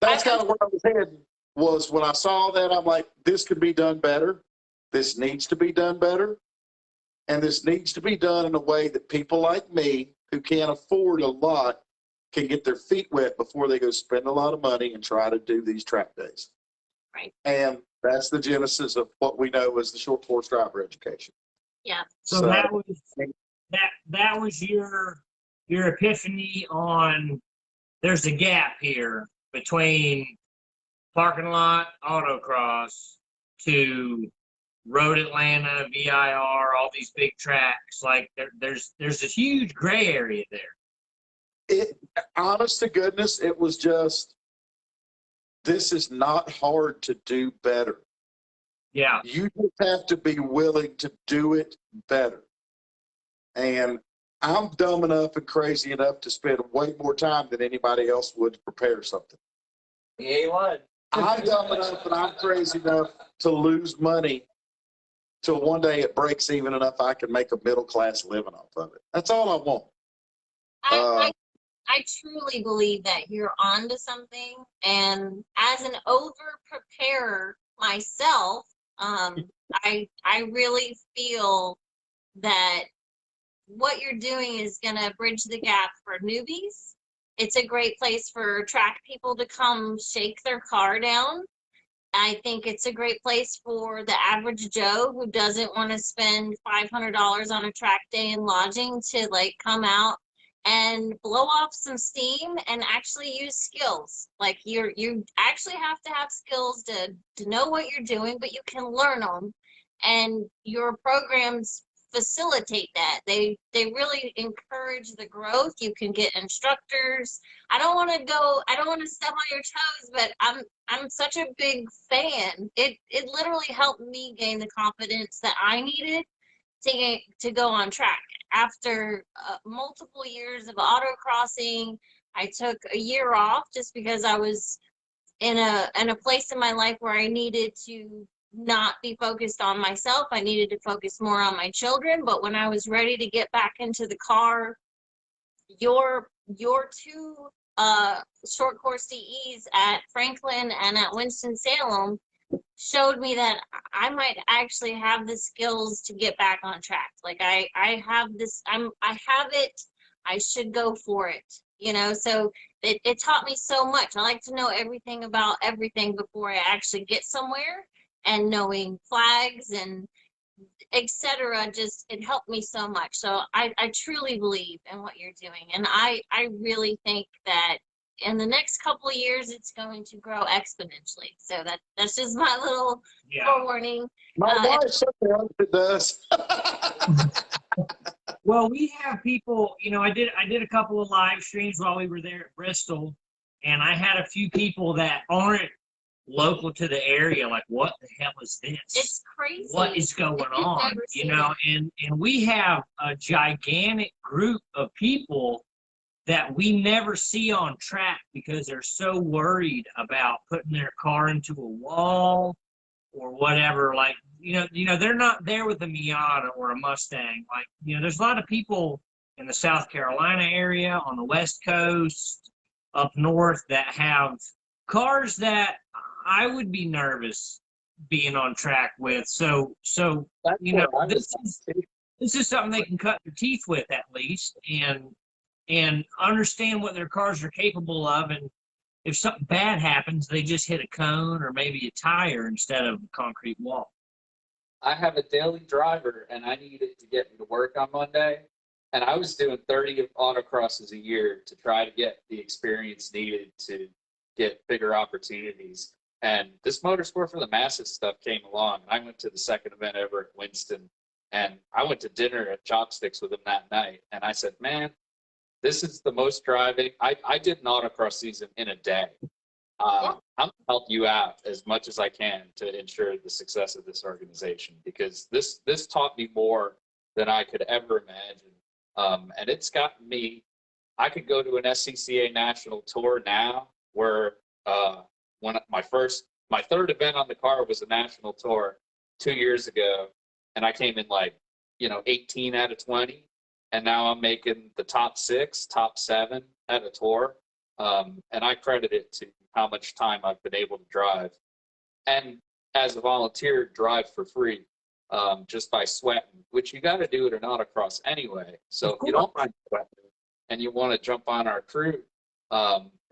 that's kind of where I was heading, was when I saw that, I'm like, this could be done better. This needs to be done better. And this needs to be done in a way that people like me, who can't afford a lot, can get their feet wet before they go spend a lot of money and try to do these track days. Right. And that's the genesis of what we know as the short course driver education. Yeah. So that was your epiphany on, there's a gap here between parking lot autocross to Road Atlanta, VIR, all these big tracks. Like there's a huge gray area there. Honest to goodness, it was just, this is not hard to do better. Yeah. You just have to be willing to do it better. And I'm dumb enough and crazy enough to spend way more time than anybody else would to prepare something. Yeah, one. I'm dumb enough and I'm crazy enough to lose money till one day it breaks even enough I can make a middle-class living off of it. That's all I want. I truly believe that you're onto something. And as an over-preparer myself, I really feel that what you're doing is going to bridge the gap for newbies. It's a great place for track people to come shake their car down. I think it's a great place for the average Joe who doesn't want to spend $500 on a track day and lodging to like come out and blow off some steam and actually use skills. Like you actually have to have skills to know what you're doing, but you can learn them. And your programs facilitate that. They really encourage the growth. You can get instructors. I don't want to step on your toes, but I'm such a big fan. It literally helped me gain the confidence that I needed to go on track. After multiple years of autocrossing, I took a year off just because I was in a place in my life where I needed to not be focused on myself. I needed to focus more on my children. But when I was ready to get back into the car, your two short course DEs at Franklin and at Winston-Salem showed me that I might actually have the skills to get back on track. Like I have this, I have it, I should go for it, you know? So it taught me so much. I like to know everything about everything before I actually get somewhere, and knowing flags and etc. Just, it helped me so much. So I truly believe in what you're doing. And I really think that in the next couple of years, it's going to grow exponentially. So that's just my little forewarning. My wife said it does. Well, we have people, you know, I did a couple of live streams while we were there at Bristol, and I had a few people that aren't local to the area, like, what the hell is this? It's crazy. What is going on? You know, and we have a gigantic group of people that we never see on track because they're so worried about putting their car into a wall or whatever. Like, you know, they're not there with a Miata or a Mustang. Like, you know, there's a lot of people in the South Carolina area, on the West Coast, up north, that have cars that I would be nervous being on track with. So you know, this is something they can cut their teeth with at least, and understand what their cars are capable of. And if something bad happens, they just hit a cone or maybe a tire instead of a concrete wall. I have a daily driver, and I needed to get me to work on Monday. And I was doing 30 autocrosses a year to try to get the experience needed to get bigger opportunities. And this Motorsport for the Masses stuff came along. I went to the second event ever at Winston, and I went to dinner at Chopsticks with him that night. And I said, man, this is the most driving. I did an autocross season in a day. I'm going to help you out as much as I can to ensure the success of this organization, because this taught me more than I could ever imagine. And it's gotten me, I could go to an SCCA national tour now, where when my third event on the car was a national tour 2 years ago, and I came in like, 18 out of 20, and now I'm making the top 6, top 7 at a tour. And I credit it to how much time I've been able to drive, and as a volunteer, drive for free, just by sweating, which you got to do at an autocross anyway. So if you don't mind sweating and you want to jump on our crew,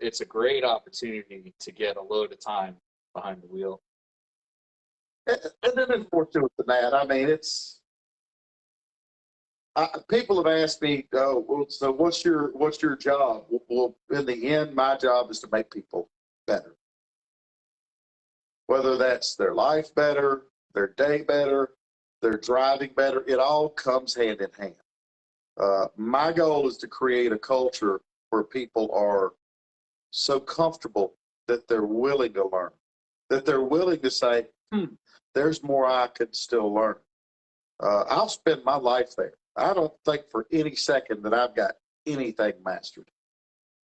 it's a great opportunity to get a load of time behind the wheel. And then there's more to it than that. I mean, it's people have asked me, "Oh, well, so what's your job?" Well, in the end, my job is to make people better. whether that's their life better, their day better, their driving better. It all comes hand in hand. My goal is to create a culture where people are so comfortable that they're willing to learn, that they're willing to say, there's more I could still learn. I'll spend my life there. I don't think for any second that I've got anything mastered.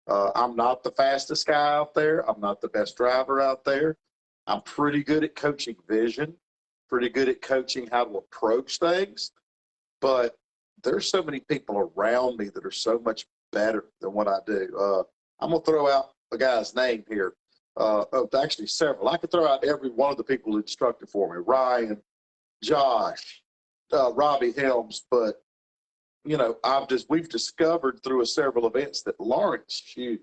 I'm not the fastest guy out there. I'm not the best driver out there. I'm pretty good at coaching vision, pretty good at coaching how to approach things. But there's so many people around me that are so much better than what I do. I'm going to throw out a guy's name here. Actually, several. I could throw out every one of the people who instructed for me. Ryan, Josh, Robbie Helms. But, you know, we've discovered through several events that Lawrence, shoot,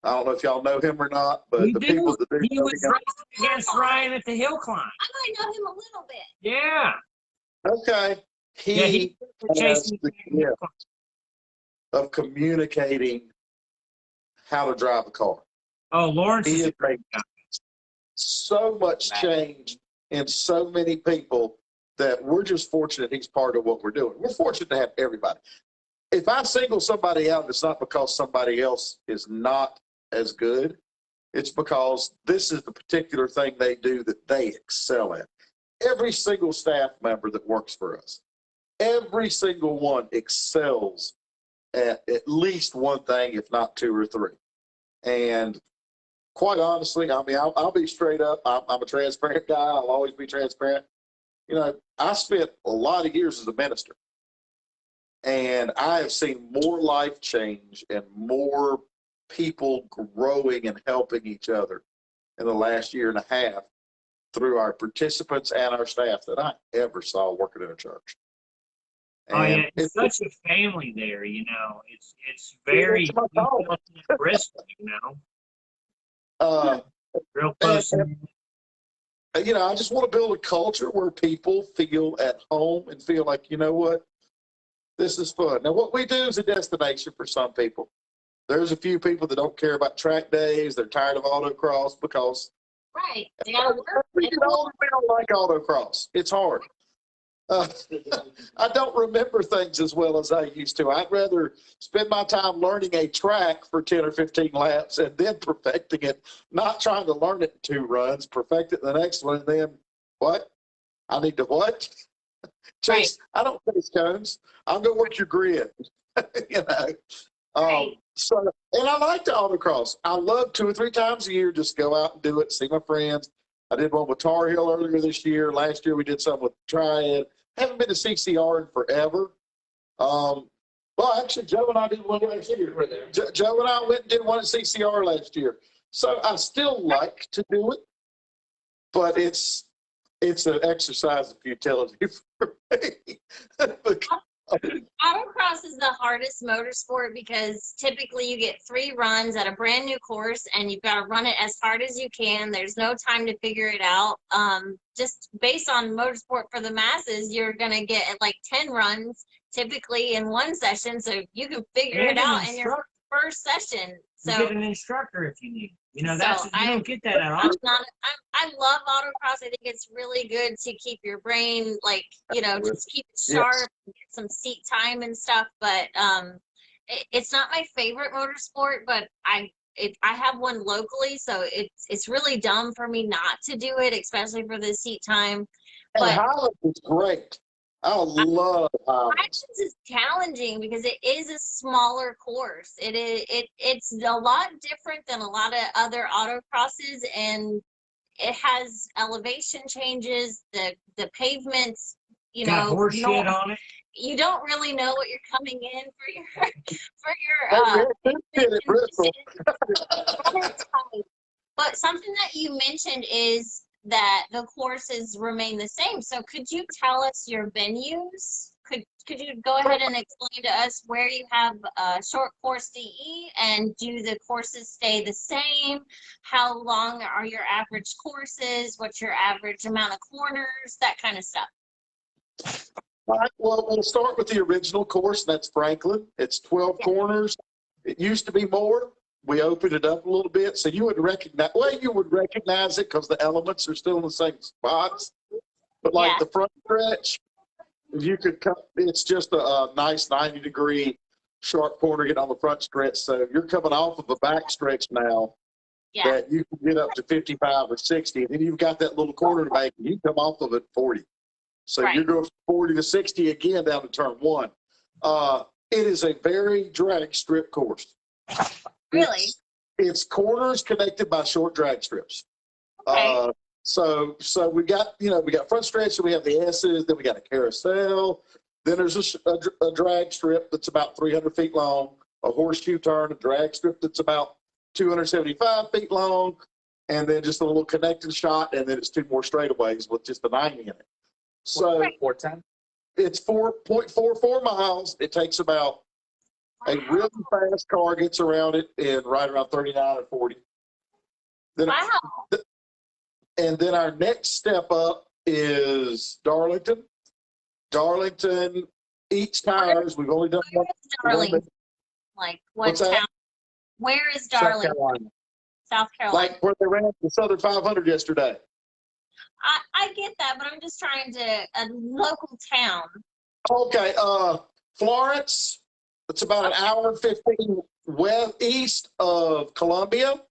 I don't know if y'all know him or not, but We the do. people that do He was racing against Ryan at the hill climb. I might know him a little bit. Yeah. okay, He was has chasing the the hill gift climb. of communicating how to drive a car. Oh, Lawrence He is has a great made guy. so much change in so many people that we're just fortunate he's part of what we're doing. We're fortunate to have everybody. If I single somebody out, it's not because somebody else is not as good. It's because this is the particular thing they do that they excel at. Every single staff member that works for us, every single one excels at least one thing, if not two or three. And quite honestly, I mean, I'll be straight up. I'm a transparent guy. I'll always be transparent. You know, I spent a lot of years as a minister, and I have seen more life change and more people growing and helping each other in the last year and a half through our participants and our staff that I ever saw working in a church. Oh yeah, And it's such a family there. You know, it's very it's my dog. Bristol. You know, real close. You know, I just want to build a culture where people feel at home and feel like, you know what, this is fun. Now, what we do is a destination for some people. There's a few people that don't care about track days. They're tired of autocross because Right. They gotta work. we don't like autocross. It's hard. I don't remember things as well as I used to. I'd rather spend my time learning a track for 10 or 15 laps and then perfecting it, not trying to learn it in 2 runs, perfect it in the next one, and then what? I need to what? Chase, I don't chase cones. I'll go work your grid. You know. Right. So, and I like the autocross. I love 2 or 3 times a year just go out and do it, see my friends. I did one with Tar Heel earlier this year. Last year we did some with Triad. Haven't been to CCR in forever. Well, actually, Joe and I did one last year. Joe and I went and did one at CCR last year. So I still like to do it, but it's an exercise of futility for me. Autocross is the hardest motorsport because typically you get 3 runs at a brand new course and you've got to run it as hard as you can. There's no time to figure it out. Just based on motorsport for the masses, you're going to get like 10 runs typically in one session. So you can figure it out in your first session. So you get an instructor if you need. You know, that's you don't get that at all. I love autocross. I think it's really good to keep your brain, like, you know, just keep it sharp, get some seat time and stuff. But it's not my favorite motorsport, but I have one locally, so it's really dumb for me not to do it, especially for the seat time. And but Highlands is great. I love Highlands. Highlands is challenging because it is a smaller course. It's a lot different than a lot of other autocrosses, and it has elevation changes. The pavements, you Got know, horse shit on it. You don't really know what you're coming in for your But something that you mentioned is that the courses remain the same. So could you tell us your venues? Could you go ahead and explain to us where you have short course DE, and do the courses stay the same? How long are your average courses? What's your average amount of corners? That kind of stuff. All right, well, we'll start with the original course. That's Franklin. It's 12 corners. It used to be more, we opened it up a little bit, so you would recognize. Well, you would recognize it because the elements are still in the same spots. But like Yeah. the front stretch, you could come. It's just a nice 90-degree sharp corner getting on the front stretch. So you're coming off of a back stretch now Yeah. that you can get up to 55 or 60, and then you've got that little corner to make, and you come off of it 40. So Right. you're going from 40 to 60 again down to turn one. It is a very drag strip course. Really? It's corners connected by short drag strips. Okay. So we got front stretch, so we have the S's, then we got a carousel, then there's a drag strip that's about 300 feet long, a horseshoe turn, a drag strip that's about 275 feet long, and then just a little connecting shot, and then it's 2 more straightaways with just the 90 in it. So 410. it's 4.44 miles. It takes about a really fast car gets around it in right around 39 or 40. Then Wow. And then our next step up is Darlington. Darlington, each tires, we've only done Where one. is Darlington? Like what What's that? town? Where is South Darlington? Carolina. South Carolina. Like where they ran the Southern 500 yesterday. I get that, but I'm just trying to a local town. Okay, Florence, it's about an hour and 15 east of Columbia,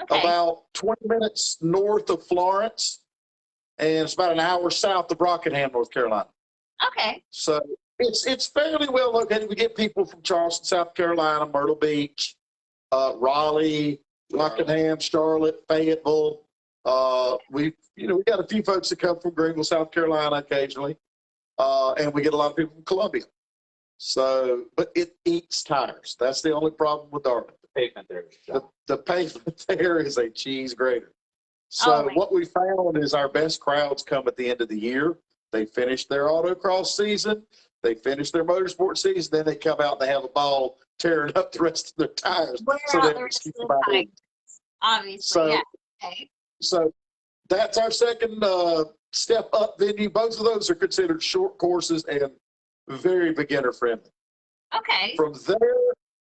Okay. about 20 minutes north of Florence, and it's about an hour south of Rockingham, North Carolina. Okay. So it's fairly well located. We get people from Charleston, South Carolina, Myrtle Beach, Raleigh, Rockingham, Charlotte, Fayetteville. We got a few folks that come from Greenville, South Carolina occasionally, and we get a lot of people from Columbia. So, but it eats tires. That's the only problem with Darlington. The pavement there. The pavement there is a cheese grater. So what we found is our best crowds come at the end of the year. They finish their autocross season. They finish their motorsport season. Then they come out and they have a ball tearing up the rest of their tires. Wear So out they the rest keep of them the out. time. Obviously, So- yeah. Okay. So that's our second step up venue. Both of those are considered short courses and very beginner friendly. Okay. From there,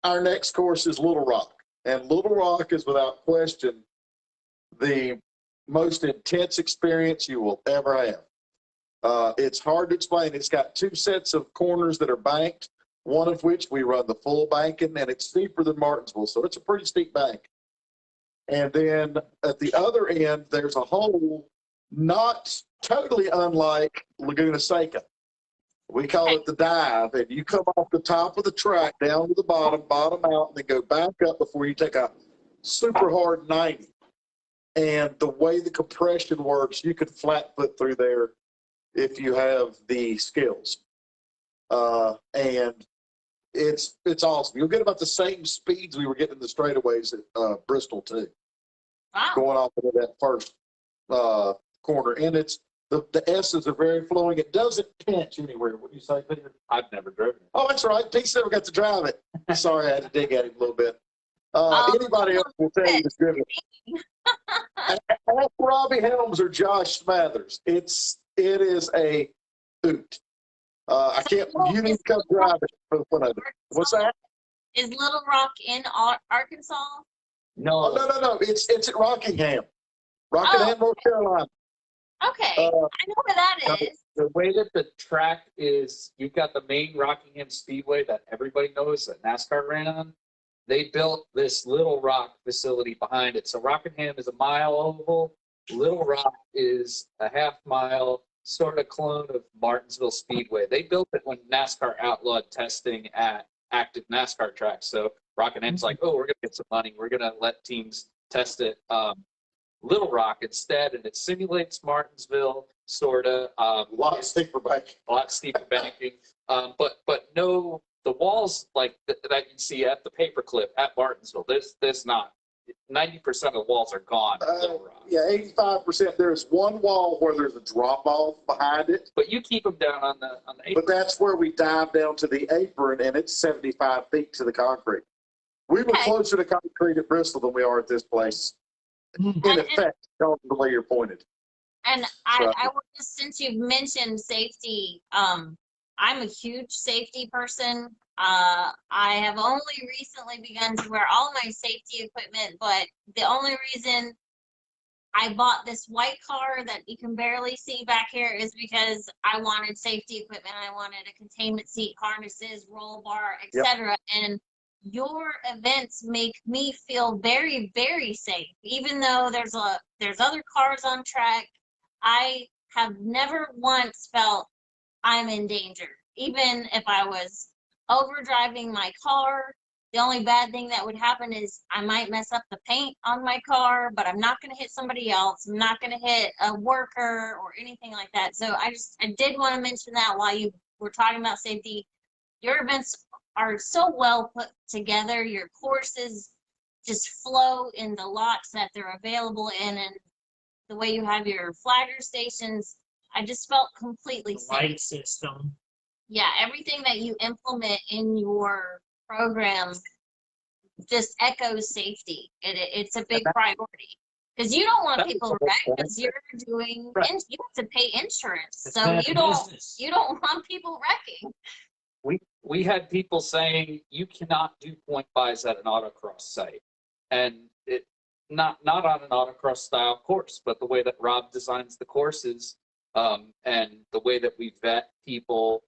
our next course is Little Rock. And Little Rock is without question the most intense experience you will ever have. It's hard to explain. It's got 2 sets of corners that are banked, one of which we run the full banking, and it's steeper than Martinsville. So it's a pretty steep bank. And then at the other end, there's a hole not totally unlike Laguna Seca. We call it the dive, and you come off the top of the track down to the bottom out, and then go back up before you take a super hard 90. And the way the compression works, you could flat foot through there if you have the skills. And it's awesome. You'll get about the same speeds we were getting in the straightaways at Bristol too. Wow. Going off into that first corner, and it's the S's are very flowing. It doesn't pinch anywhere. What do you say, Peter? I've never driven it. Oh, that's right. Pete never got to drive it. Sorry, I had to dig at him a little bit. Anybody else will tell you it's driven. Ask Robbie Helms or Josh Smathers. It is a hoot. I can't. You need to come drive it for the fun of it. What's that? Is Little Rock in Arkansas? No. Oh, no. It's at Rockingham, North Carolina. Okay. I know where that is. The way that the track is, you've got the main Rockingham Speedway that everybody knows that NASCAR ran on. They built this Little Rock facility behind it. So Rockingham is a mile oval. Little Rock is a half mile, sort of clone of Martinsville Speedway. They built it when NASCAR outlawed testing at active NASCAR tracks. So Rockingham's like, oh, we're going to get some money. We're going to let teams test it. Little Rock instead, and it simulates Martinsville, sort of. A lot steeper banking. A lot steeper banking. But no, the walls like that you can see at the paperclip at Martinsville, there's not. 90% of the walls are gone. At Little Rock. Yeah, 85%. There's one wall where there's a drop off behind it. But you keep them down on the apron. But that's where we dive down to the apron, and it's 75 feet to the concrete. We were closer to concrete at Bristol than we are at this place. In effect, because of the way you're pointed. And I will just, since you've mentioned safety, I'm a huge safety person. I have only recently begun to wear all my safety equipment, but the only reason I bought this white car that you can barely see back here is because I wanted safety equipment. I wanted a containment seat, harnesses, roll bar, etc. And your events make me feel very, very safe. Even though there's other cars on track, I have never once felt I'm in danger. Even if I was overdriving my car, the only bad thing that would happen is I might mess up the paint on my car, but I'm not going to hit somebody else. I'm not going to hit a worker or anything like that. So I did want to mention that while you were talking about safety. Your events are so well put together. Your courses just flow in the lots that they're available in, and the way you have your flagger stations, I just felt completely safe. Light system. Yeah, everything that you implement in your program just echoes safety. It's a big priority because you don't want people to wreck because you're doing you have to pay insurance, so you don't want people wrecking. We had people saying you cannot do point buys at an autocross site, and it not on an autocross style course, but the way that Rob designs the courses, and the way that we vet people,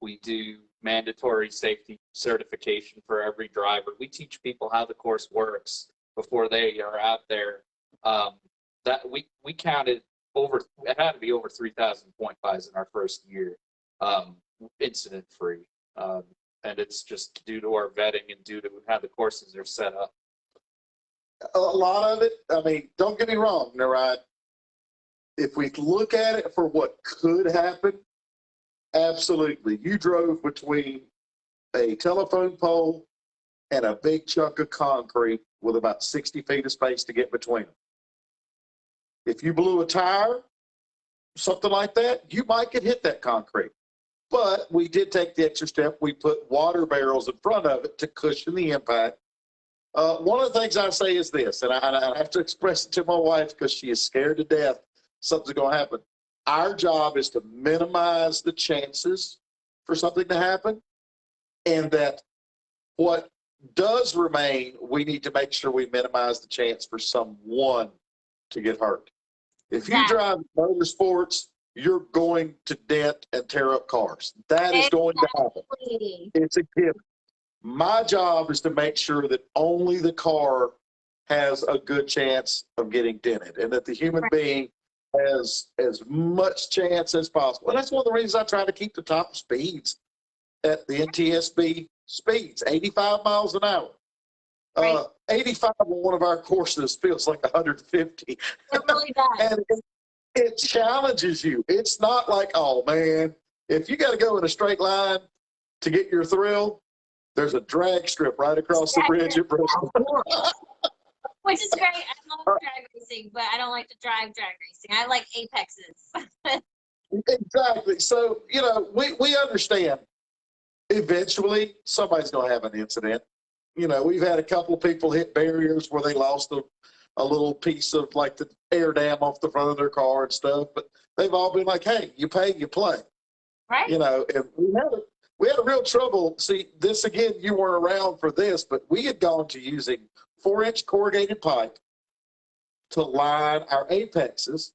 we do mandatory safety certification for every driver. We teach people how the course works before they are out there. That we counted it had to be over 3,000 point buys in our first year, incident free. And it's just due to our vetting and due to how the courses are set up. A lot of it, I mean, don't get me wrong, Narad. If we look at it for what could happen, absolutely. You drove between a telephone pole and a big chunk of concrete with about 60 feet of space to get between them. If you blew a tire, something like that, you might get hit that concrete. But we did take the extra step. We put water barrels in front of it to cushion the impact. One of the things I say is this, and I have to express it to my wife because she is scared to death something's going to happen. Our job is to minimize the chances for something to happen, and that what does remain, we need to make sure we minimize the chance for someone to get hurt. If you drive motorsports, you're going to dent and tear up cars. That is going to happen. It's a given. My job is to make sure that only the car has a good chance of getting dented, and that the human being has as much chance as possible. And that's one of the reasons I try to keep the top speeds at the NTSB speeds, 85 miles an hour. 85 on one of our courses feels like 150. It really does. And it challenges you. It's not like, oh man, if you got to go in a straight line to get your thrill, there's a drag strip right across the bridge at Bristol. Which is great. I love drag racing, but I don't like to drive drag racing. I like apexes. Exactly. So, you know, we understand eventually somebody's going to have an incident. You know, we've had a couple of people hit barriers where they lost a little piece of like the air dam off the front of their car and stuff, but they've all been like, hey, you pay, you play. Right. You know, and we had a real trouble. See, this again, you weren't around for this, but we had gone to using 4-inch corrugated pipe to line our apexes.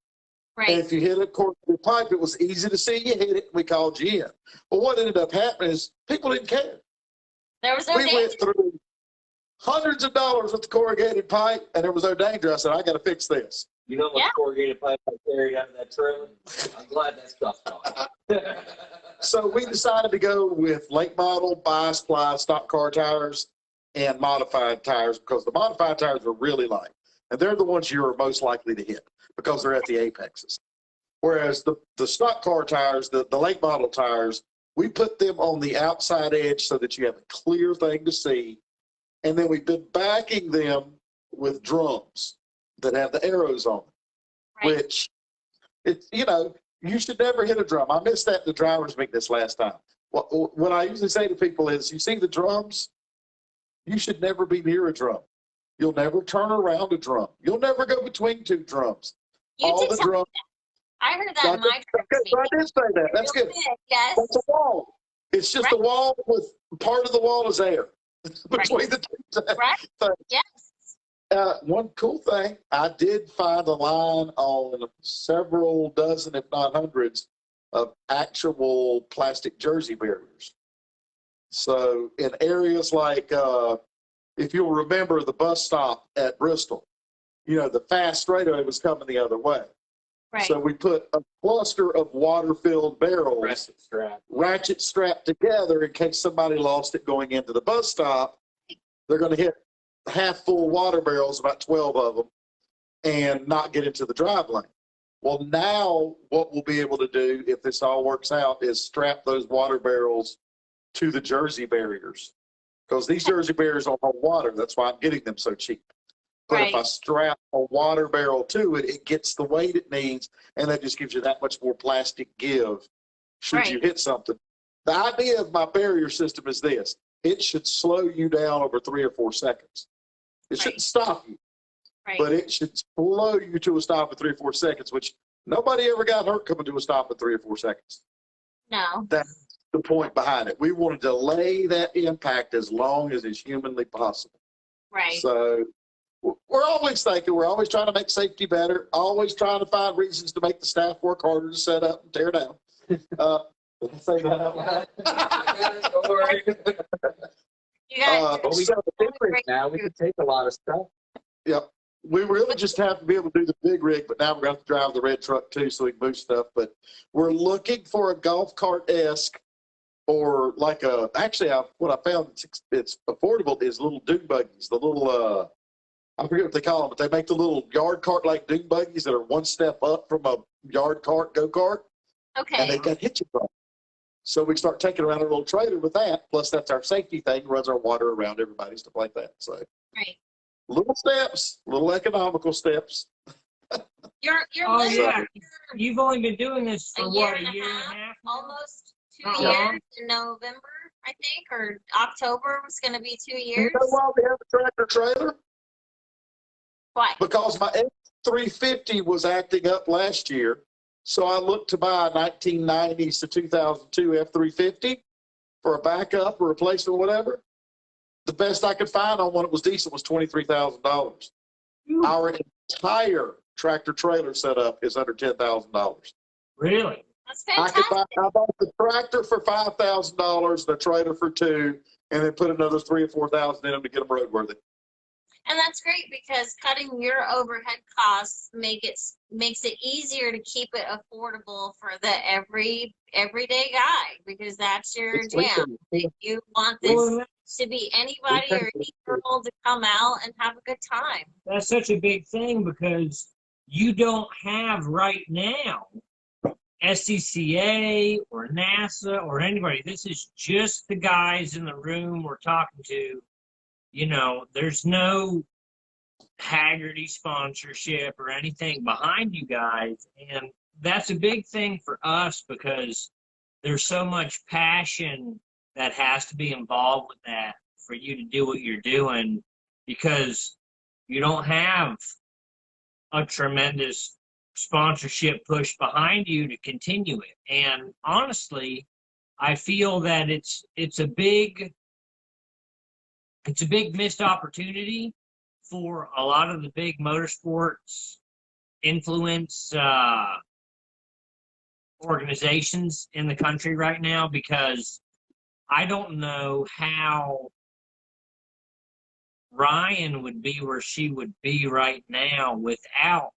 Right. And if you hit a corrugated pipe, it was easy to see you hit it. We called you in. But what ended up happening is people didn't care. There was no We went through hundreds of dollars with the corrugated pipe, and there was no danger. I said, I got to fix this. You know what corrugated pipe I carried out of that trailer? I'm glad that stuff's gone. So we decided to go with late model, bi-spline, stock car tires, and modified tires, because the modified tires are really light. And they're the ones you're most likely to hit because they're at the apexes. Whereas the stock car tires, the late model tires, we put them on the outside edge so that you have a clear thing to see. And then we've been backing them with drums that have the arrows on them, which, it's, you know, you should never hit a drum. I missed that in the driver's meeting this last time. What I usually say to people is, you see the drums? You should never be near a drum. You'll never turn around a drum. You'll never go between two drums. All the drums. I heard that in my driver's meeting. I did say that. That's good. Yes. That's a wall. It's just a wall with part of the wall is air between the two. Right. Yes. One cool thing, I did find a line on several dozen, if not hundreds, of actual plastic jersey barriers. So in areas like, if you'll remember the bus stop at Bristol, the fast straightaway was coming the other way. Right. So we put a cluster of water-filled barrels, ratchet strapped together in case somebody lost it going into the bus stop. They're going to hit half-full water barrels, about 12 of them, and not get into the drive lane. Well, now what we'll be able to do, if this all works out, is strap those water barrels to the jersey barriers. Because these jersey barriers don't hold water. That's why I'm getting them so cheap. But if I strap a water barrel to it, it gets the weight it needs, and that just gives you that much more plastic give should you hit something. The idea of my barrier system is this. It should slow you down over 3 or 4 seconds. It shouldn't stop you, but it should slow you to a stop at 3 or 4 seconds, which nobody ever got hurt coming to a stop at 3 or 4 seconds. No. That's the point behind it. We want to delay that impact as long as is humanly possible. Right. So we're always thinking, we're always trying to make safety better, always trying to find reasons to make the staff work harder to set up and tear down. Did I say that out loud? But we got the big rig now. We can take a lot of stuff. Yep. We really just have to be able to do the big rig, but now we're going to have to drive the red truck too so we can move stuff. But we're looking for a golf cart-esque or like what I found it's affordable is little dune buggies, the little, I forget what they call them, but they make the little yard cart-like dune buggies that are one step up from a yard cart, go-kart. Okay. And they've got hitches on. So we start taking around our little trailer with that. Plus, that's our safety thing, runs our water around everybody, stuff like that. So, little steps, little economical steps. You've only been doing this for a year and a half? Almost 2 years in November, I think, or October was going to be 2 years. You know why we have a tractor trailer? Why? Because my F350 was acting up last year. So I looked to buy a 1990s to 2002 F350 for a backup or replacement or whatever. The best I could find on one that was decent was $23,000. Our entire tractor trailer setup is under $10,000. Really? That's fantastic. I bought the tractor for $5,000, the trailer for $2,000, and then put another $3,000 or $4,000 in them to get them roadworthy. And that's great because cutting your overhead costs makes it easier to keep it affordable for the everyday guy because that's your jam. If you want this to be anybody or any girl to come out and have a good time. That's such a big thing because you don't have right now SCCA or NASA or anybody. This is just the guys in the room we're talking to. There's no Haggerty sponsorship or anything behind you guys. And that's a big thing for us because there's so much passion that has to be involved with that for you to do what you're doing because you don't have a tremendous sponsorship push behind you to continue it. And honestly, I feel that it's a big missed opportunity for a lot of the big motorsports influence organizations in the country right now because I don't know how Ryan would be where she would be right now without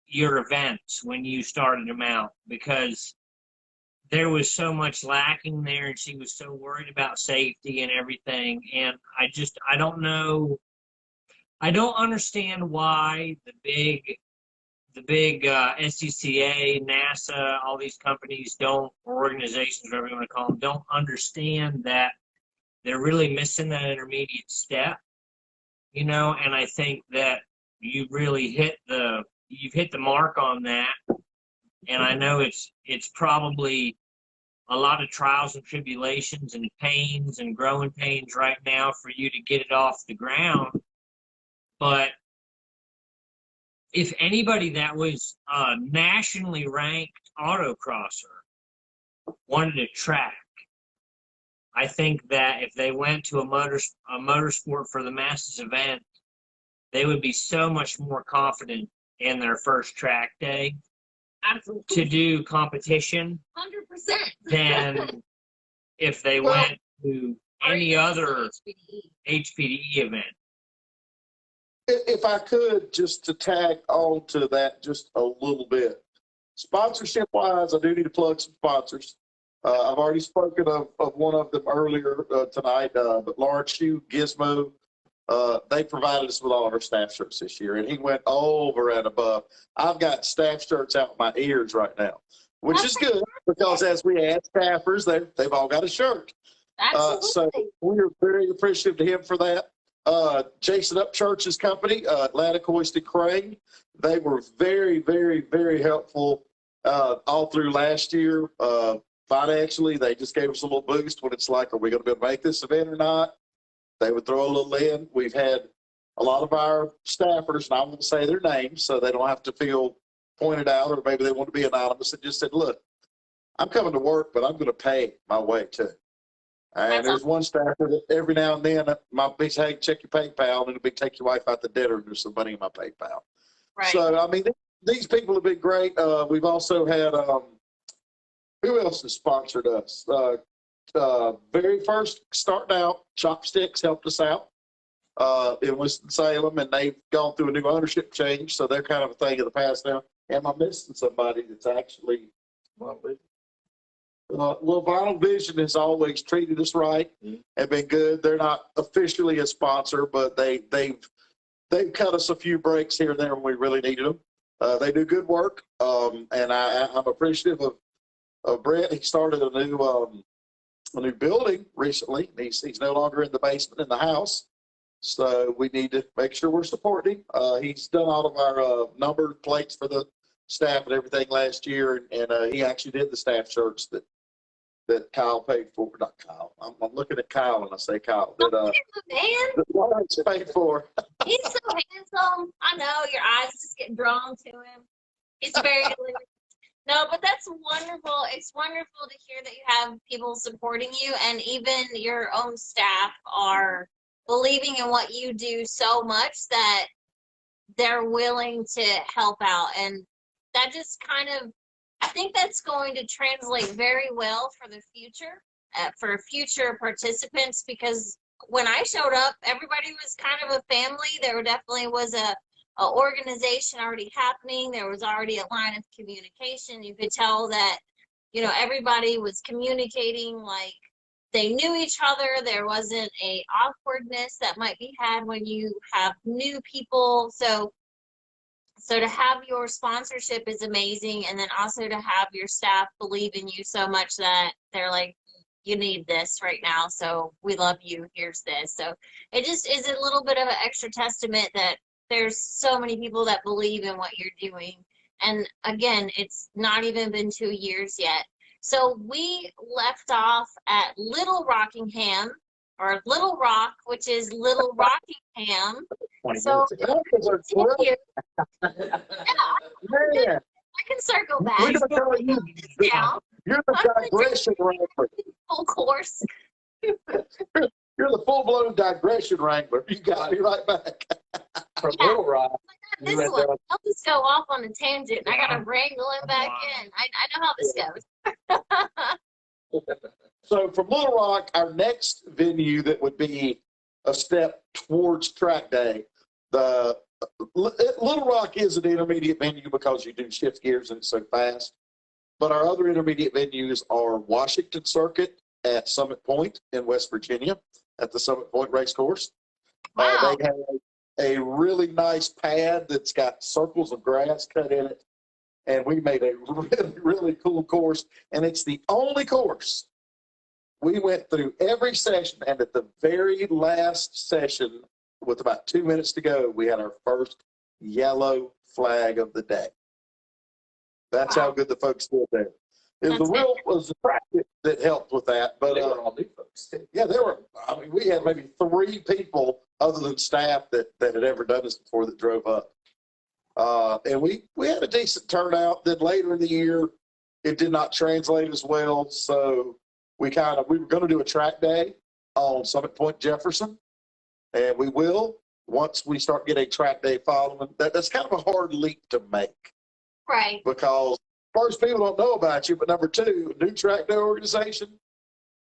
your events when you started them out because there was so much lacking there and she was so worried about safety and everything. And I don't know. I don't understand why the big SCCA, NASA, all these companies or organizations, whatever you want to call them, don't understand that they're really missing that intermediate step, and I think that you really you've hit the mark on that. And I know it's probably a lot of trials and tribulations and pains and growing pains right now for you to get it off the ground. But if anybody that was a nationally ranked autocrosser wanted a track, I think that if they went to a motorsport for the masses event, they would be so much more confident in their first track day Absolutely. to do competition 100%. than if they Well, went to any other HPDE event. If I could, just to tag on to that just a little bit. Sponsorship wise, I do need to plug some sponsors. I've already spoken of one of them earlier tonight, but Lawrence Shoe, Gizmo, they provided us with all of our staff shirts this year, and he went over and above. I've got staff shirts out my ears right now, which is good because as we add staffers, they've all got a shirt. Absolutely. So we are very appreciative to him for that. Jason Upchurch's company, Atlantic Hoist and Crane, they were very, very, very helpful all through last year. Financially, they just gave us a little boost when it's like, are we going to be able to make this event or not? They would throw a little in. We've had a lot of our staffers, and I won't say their names so they don't have to feel pointed out, or maybe they want to be anonymous, and just said, look, I'm coming to work, but I'm going to pay my way too. And there's one staffer that every now and then might be saying, hey, check your PayPal, and it'll be take your wife out to dinner, and there's some money in my PayPal. Right. So, I mean, these people have been great. We've also had, who else has sponsored us? Very first, starting out, Chopsticks helped us out in Winston-Salem, and they've gone through a new ownership change, so they're kind of a thing of the past now. Am I missing somebody that's actually well, Vinyl Vision has always treated us right and been good. They're not officially a sponsor, but they've cut us a few breaks here and there when we really needed them. They do good work, and I'm appreciative of Brett. He started a new building recently. He's no longer in the basement in the house, so we need to make sure we're supporting him. He's done all of our number plates for the staff and everything last year, and he actually did the staff shirts that Kyle paid for. Not Kyle. I'm looking at Kyle and I say Kyle. That Lawrence paid for. He's so handsome. I know your eyes just get drawn to him. He's very no, but that's wonderful. It's wonderful to hear that you have people supporting you, and even your own staff are believing in what you do so much that they're willing to help out. And that just kind of, I think that's going to translate very well for the future, for future participants, because when I showed up, everybody was kind of a family. There definitely was a organization already happening. There was already a line of communication. You could tell that, you know, everybody was communicating like they knew each other. There wasn't a awkwardness that might be had when you have new people. So to have your sponsorship is amazing, and then also to have your staff believe in you so much that they're like, you need this right now, so we love you, here's this. So it just is a little bit of an extra testament that there's so many people that believe in what you're doing. And again, it's not even been 2 years yet. So we left off at Little Rockingham, or Little Rock, which is Little Rockingham. So yeah, I can circle back. You're the digression wrangler. Full course. You're the full-blown digression wrangler. You got me right back. From Little Rock. This one, I'll just go off on a tangent. I got to wrangle him back in. I know how this goes. So from Little Rock, our next venue that would be a step towards track day, the Little Rock is an intermediate venue because you do shift gears and it's so fast. But our other intermediate venues are Washington Circuit at Summit Point in West Virginia at the Summit Point Racecourse. Wow. They have a really nice pad that's got circles of grass cut in it. And we made a really, really cool course. And it's the only course we went through every session. And at the very last session, with about 2 minutes to go, we had our first yellow flag of the day. That's how good the folks did there. It was the practice that helped with that. But they were all new folks too. Yeah, they were. I mean, we had maybe 3 people other than staff that had ever done this before that drove up. And we had a decent turnout. Then later in the year, it did not translate as well. So we were going to do a track day on Summit Point Jefferson, and we will once we start getting a track day following. That's kind of a hard leap to make. Right. Because first, people don't know about you, but number two, new track day organization.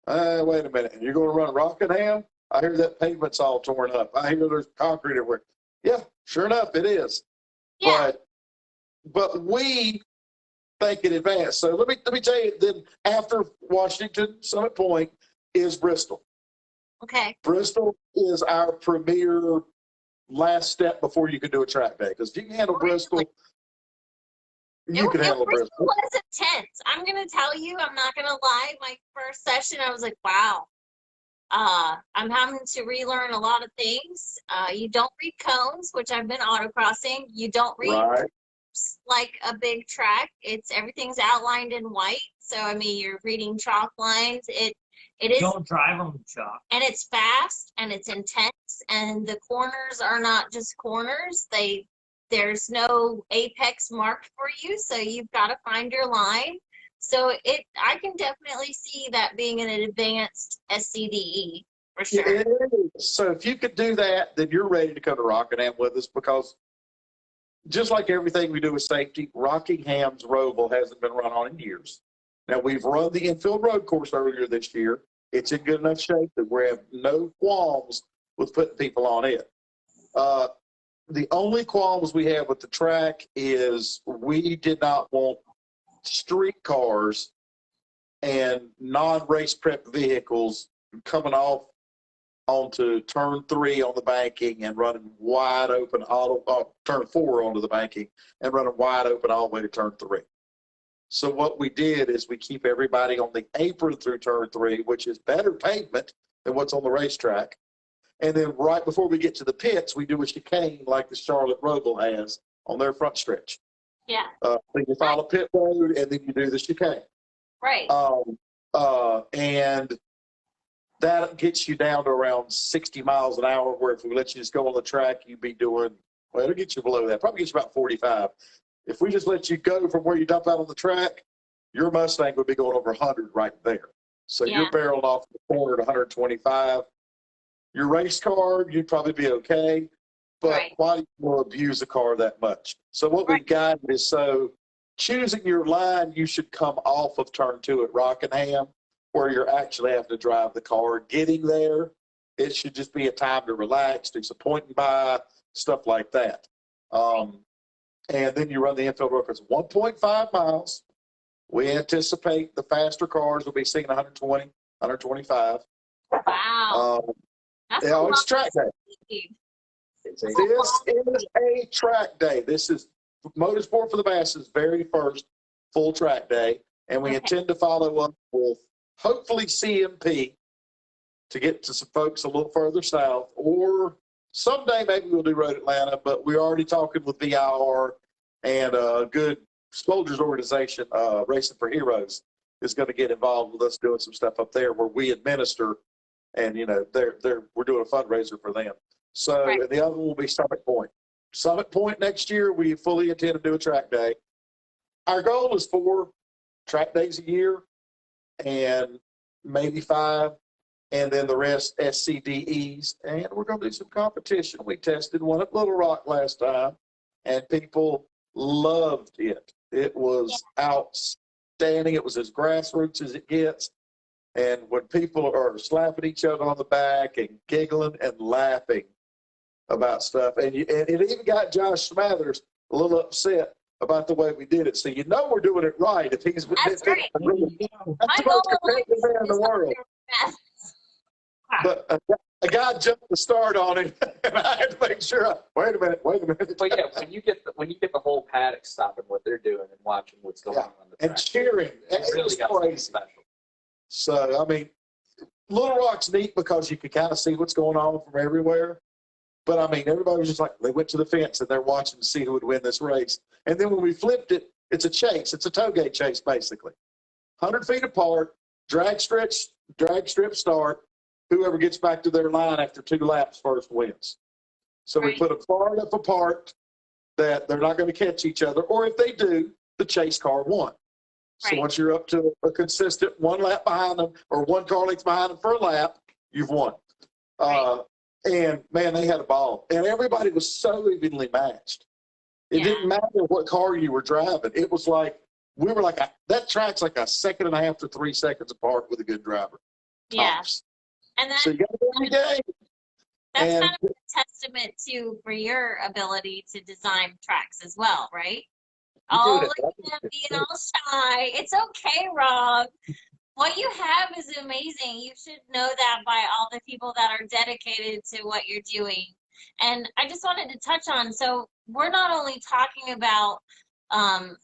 Wait a minute, and you're going to run Rockingham? I hear that pavement's all torn up. I hear there's concrete everywhere. Yeah, sure enough, it is. Yeah. But we think in advance. So let me tell you. Then after Washington, Summit Point is Bristol. Okay. Bristol is our premier last step before you can do a track day. Because if you can handle Bristol, you can handle Bristol. Bristol was intense. I'm gonna tell you. I'm not gonna lie. My first session, I was like, wow. I'm having to relearn a lot of things. You don't read cones, which I've been autocrossing. You don't read like a big track. Everything's outlined in white. So I mean, you're reading chalk lines. It is. Don't drive on the chalk. And it's fast and it's intense. And the corners are not just corners. There's no apex marked for you, so you've got to find your line. So I can definitely see that being an advanced SCDE for sure. It is. So if you could do that, then you're ready to come to Rockingham with us, because just like everything we do with safety, Rockingham's Roval hasn't been run on in years. Now, we've run the infield road course earlier this year. It's in good enough shape that we have no qualms with putting people on it. The only qualms we have with the track is we did not want street cars and non-race prep vehicles coming off onto turn 3 on the banking and running wide open turn 4 onto the banking and running wide open all the way to turn 3. So what we did is we keep everybody on the apron through turn 3, which is better pavement than what's on the racetrack. And then right before we get to the pits, we do a chicane like the Charlotte Roval has on their front stretch. Yeah. So you follow pit road, and then you do the chicane. Right. And that gets you down to around 60 miles an hour, where if we let you just go on the track, you'd be doing, well, it'll get you below that. Probably gets you about 45. If we just let you go from where you dump out on the track, your Mustang would be going over 100 right there. So you're barreled off the corner to 125. Your race car, you'd probably be okay. But why do you want to abuse a car that much? So what we've got is, so choosing your line, you should come off of turn 2 at Rockingham, where you're actually having to drive the car. Getting there, it should just be a time to relax, do some pointing by, stuff like that. And then you run the infield road course, 1.5 miles. We anticipate the faster cars will be seeing 120, 125. Wow. It's track day. This is a track day. This is Motorsport for the Masses' very first full track day. And we intend to follow up with hopefully CMP to get to some folks a little further south, or someday maybe we'll do Road Atlanta, but we're already talking with VIR, and a good soldiers organization, Racing for Heroes, is going to get involved with us doing some stuff up there where we administer, and we're doing a fundraiser for them. So and the other one will be Summit Point. Summit Point next year, we fully intend to do a track day. Our goal is 4 track days a year, and maybe 5, and then the rest SCDEs. And we're going to do some competition. We tested one at Little Rock last time, and people loved it. It was outstanding. It was as grassroots as it gets. And when people are slapping each other on the back and giggling and laughing about stuff, and it even got Josh Smathers a little upset about the way we did it. So we're doing it right. If he's that's great. That's the most competitive man in the world. But a guy jumped the start on it, and I had to make sure. Wait a minute. But yeah, when you get the whole paddock stopping what they're doing and watching what's going on the track, and cheering, it really got something special. So I mean, Little Rock's neat because you can kind of see what's going on from everywhere. But I mean, everybody was just like, they went to the fence and they're watching to see who would win this race. And then when we flipped it, it's a chase. It's a tollgate chase, basically. 100 feet apart, drag strip start. Whoever gets back to their line after 2 laps first wins. So we put them far enough apart that they're not going to catch each other. Or if they do, the chase car won. So Right. once you're up to a consistent one lap behind them or one car length behind them for a lap, you've won. Right. And man, they had a ball, and everybody was so evenly matched. It Yeah. didn't matter what car you were driving. It was like we were like that track's like a second and a half to 3 seconds apart with a good driver. Yeah. Tops. And So you got to win the game. that's And kind of a testament to for your ability to design tracks as well, right? Oh, look at him being all shy. It's okay, Rob. What you have is amazing. You should know that by all the people that are dedicated to what you're doing. And I just wanted to touch on, so we're not only talking about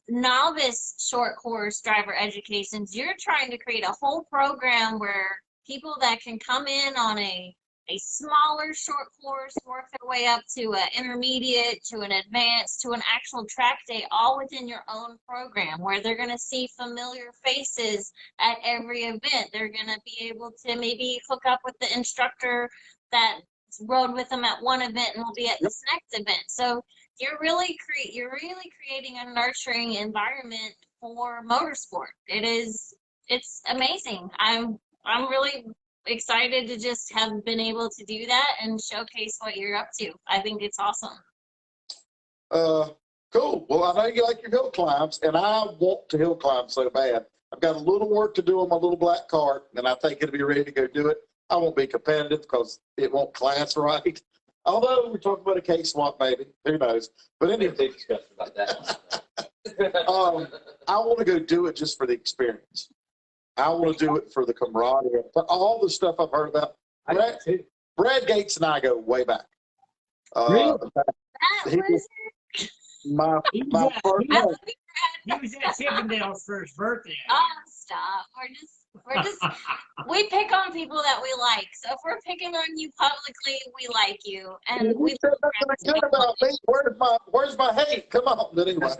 novice short course driver educations, you're trying to create a whole program where people that can come in on a smaller short course, work their way up to an intermediate, to an advanced, to an actual track day, all within your own program, where they're going to see familiar faces at every event. They're going to be able to maybe hook up with the instructor that rode with them at one event and will be at this next event. So you're really creating a nurturing environment for motorsport. It's amazing. I'm really excited to just have been able to do that and showcase what you're up to. I think it's awesome. Cool. Well, I know you like your hill climbs, and I want to hill climb so bad. I've got a little work to do on my little black cart, and I think it'll be ready to go do it. I won't be competitive because it won't class right. Although we're talking about a case swap, maybe. Who knows? But anyway, Big discussion about that. I want to go do it just for the experience. I want to do it for the camaraderie, for all the stuff I've heard about. Brad Gates and I go way back. Really? He was my first. He was at Chippendale's for his birthday. Oh, stop. We pick on people that we like. So if we're picking on you publicly, we like you. And We said nothing good about me. Where's my hate? Come on. But anyway.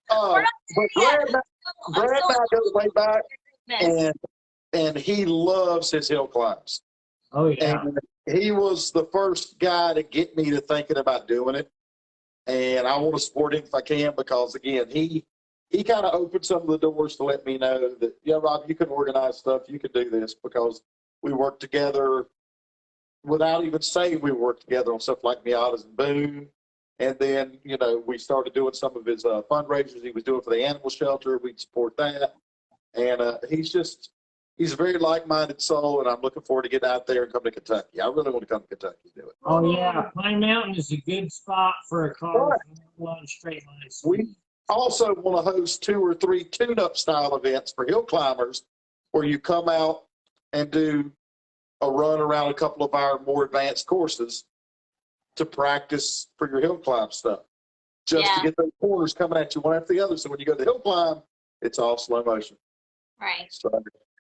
But Brad and I go way back, and he loves his hill climbs. Oh, yeah. And he was the first guy to get me to thinking about doing it. And I want to support him if I can because, again, he kind of opened some of the doors to let me know that, yeah, Rob, you can organize stuff. You can do this because we work together without even saying we work together on stuff like Miatas and Boone. And then, you know, we started doing some of his fundraisers he was doing for the animal shelter. We'd support that. And he's a very like-minded soul, and I'm looking forward to getting out there and come to Kentucky. I really want to come to Kentucky to do it. Oh, yeah. Pine Mountain is a good spot for a car with one straight line speed. We also want to host 2 or 3 tune-up style events for hill climbers where you come out and do a run around a couple of our more advanced courses to practice for your hill climb stuff. Just to get those corners coming at you one after the other. So when you go to the hill climb, it's all slow motion. Right. So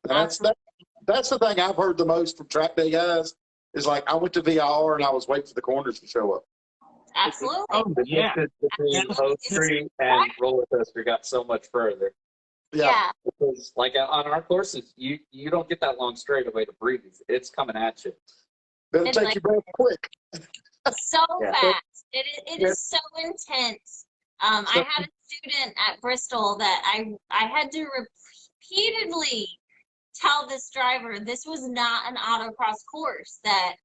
that's the thing I've heard the most from track day guys is like, I went to VR and I was waiting for the corners to show up. Absolutely. Oh, yeah. Between Street and roller coaster got so much further. Yeah. Because like on our courses, you don't get that long straightaway to breathe. It's coming at you. Better It's take like- your breath quick. So fast. It is so intense. I had a student at Bristol that I had to repeatedly tell this driver this was not an autocross course, that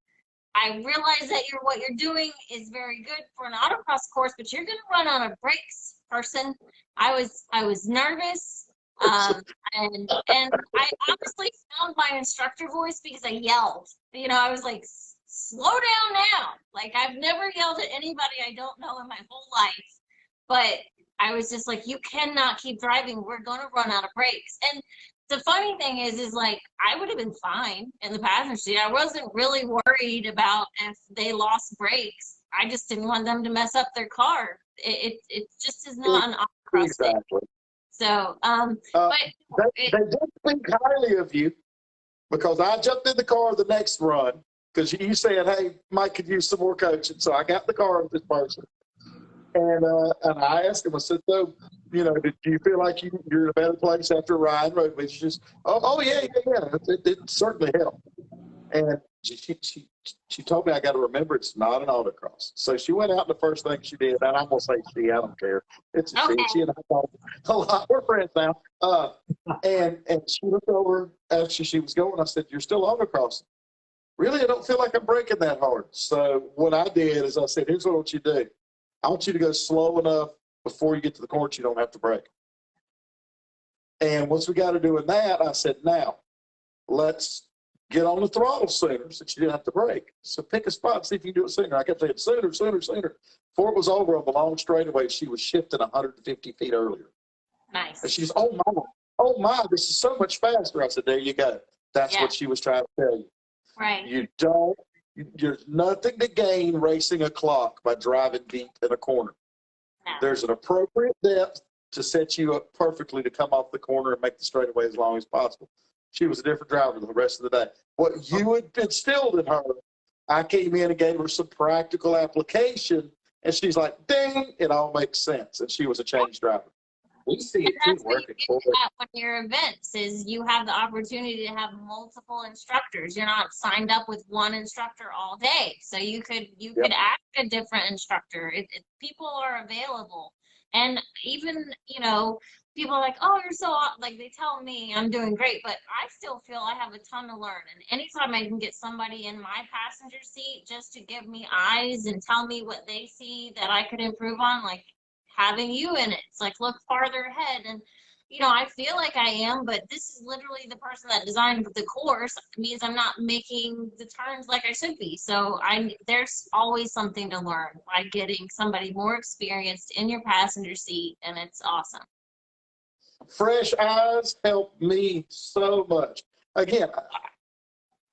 I realize that what you're doing is very good for an autocross course, but you're going to run out of brakes, person. I was nervous. And I honestly found my instructor voice because I yelled. You know, I was like, slow down now. Like, I've never yelled at anybody I don't know in my whole life. But I was just like, you cannot keep driving. We're going to run out of brakes. And the funny thing is like, I would have been fine in the passenger seat. I wasn't really worried about if they lost brakes. I just didn't want them to mess up their car. It just is not an autocross thing. Exactly. So, they did think highly of you because I jumped in the car the next run because you said, hey, Mike could use some more coaching. So I got in the car with this person. And I asked him, I said, so, you know, do you feel like you're in a better place after riding road? It's just, oh yeah. It certainly helped. And she told me I got to remember it's not an autocross. So she went out and the first thing she did, and I'm gonna say she, I don't care. It's a she. Okay. She and I talk a lot. We're friends now. And she looked over after she was going. I said, "You're still autocrossing." Really, I don't feel like I'm braking that hard. So what I did is I said, "Here's what I want you to do. I want you to go slow enough before you get to the corner you don't have to brake." And once we got her doing that, I said, "Now let's get on the throttle sooner so you didn't have to brake. So pick a spot, see if you can do it sooner." I kept saying sooner, sooner, sooner. Before it was over on the long straightaway, she was shifting 150 feet earlier. Nice. And she's, oh my, this is so much faster. I said, there you go. That's what she was trying to tell you. Right. There's nothing to gain racing a clock by driving deep in a corner. No. There's an appropriate depth to set you up perfectly to come off the corner and make the straightaway as long as possible. She was a different driver the rest of the day. What you had instilled in her, I came in and gave her some practical application, and she's like, ding, it all makes sense. And she was a change driver. We see it And too that's what working you for get at when your events is you have the opportunity to have multiple instructors. You're not signed up with one instructor all day, so you could ask a different instructor. People are available, and even people are like, oh, you're so like they tell me I'm doing great, but I still feel I have a ton to learn. And anytime I can get somebody in my passenger seat just to give me eyes and tell me what they see that I could improve on, like having you in it, it's like look farther ahead. And I feel like I am, but this is literally the person that designed the course. It means I'm not making the turns like I should be. So there's always something to learn by getting somebody more experienced in your passenger seat, and it's awesome. Fresh eyes help me so much. Again,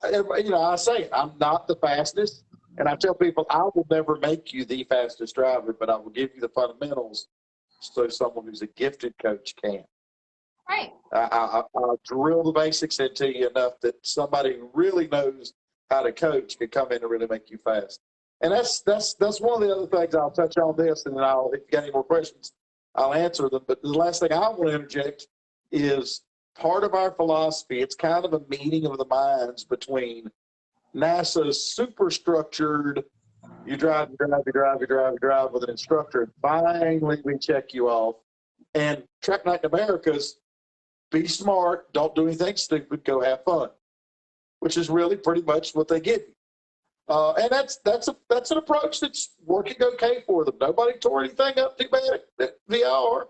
I say it, I'm not the fastest, and I tell people I will never make you the fastest driver, but I will give you the fundamentals so someone who's a gifted coach can. Right. I'll drill the basics into you enough that somebody who really knows how to coach can come in and really make you fast. And that's one of the other things I'll touch on this, and then if you got any more questions, I'll answer them. But the last thing I want to interject is part of our philosophy. It's kind of a meeting of the minds between NASA's super structured, you drive with an instructor, and finally we check you off. And Track Night in America's be smart, don't do anything stupid, go have fun, which is really pretty much what they give you. And that's an approach that's working okay for them. Nobody tore anything up too bad at VR.